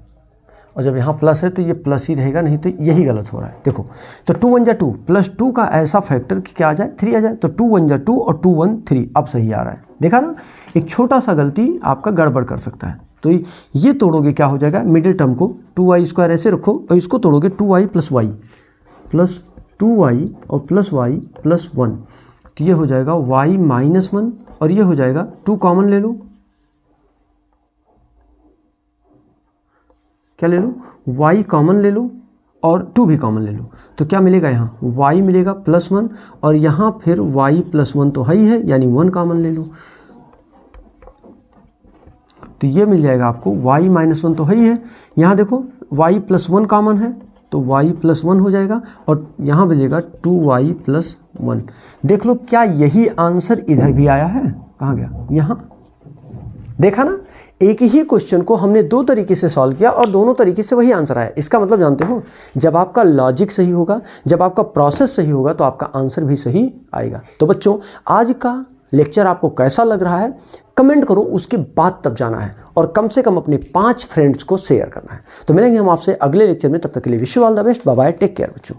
और जब यहाँ प्लस है तो ये प्लस ही रहेगा, नहीं तो यही गलत हो रहा है। देखो, तो 2 1 जा 2 प्लस 2 का ऐसा फैक्टर कि क्या आ जाए, 3 आ जाए। तो 2 1 जा 2 और 2 1 3, अब सही आ रहा है। देखा ना, एक छोटा सा गलती आपका गड़बड़ कर सकता है। तो ये तोड़ोगे क्या हो जाएगा, मिडिल टर्म को 2y स्क्वायर ऐसे रखो और इसको तोड़ोगे 2y plus Y plus 2y और प्लस y प्लस 1, तो ये हो जाएगा y माइनस 1 और ये हो जाएगा 2 कॉमन ले लो, क्या ले लो, y कॉमन ले लो और 2 भी कॉमन ले लो। तो क्या मिलेगा, यहाँ y मिलेगा प्लस 1 और यहाँ फिर y प्लस 1 तो है ही है, यानी 1 कॉमन ले लो। तो ये मिल जाएगा आपको y माइनस 1 तो है ही है। यहाँ देखो y प्लस 1 कॉमन है तो y प्लस 1 हो जाएगा और यहाँ मिलेगा 2y प्लस 1। देख लो, क्या यही आंसर इधर भी आया है, कहाँ गया, यहाँ। देखा ना, एक ही क्वेश्चन को हमने 2 तरीके से सॉल्व किया और दोनों तरीके से वही आंसर आया। इसका मतलब जानते हो, जब आपका लॉजिक सही होगा, जब आपका प्रोसेस सही होगा तो आपका आंसर भी सही आएगा। तो बच्चों, आज का लेक्चर आपको कैसा लग रहा है कमेंट करो, उसके बाद तब जाना है और कम से कम अपने 5 फ्रेंड्स को शेयर करना है। तो मिलेंगे हम आपसे अगले लेक्चर में, तब तक के लिए wish you all the best, bye bye, take care बच्चों।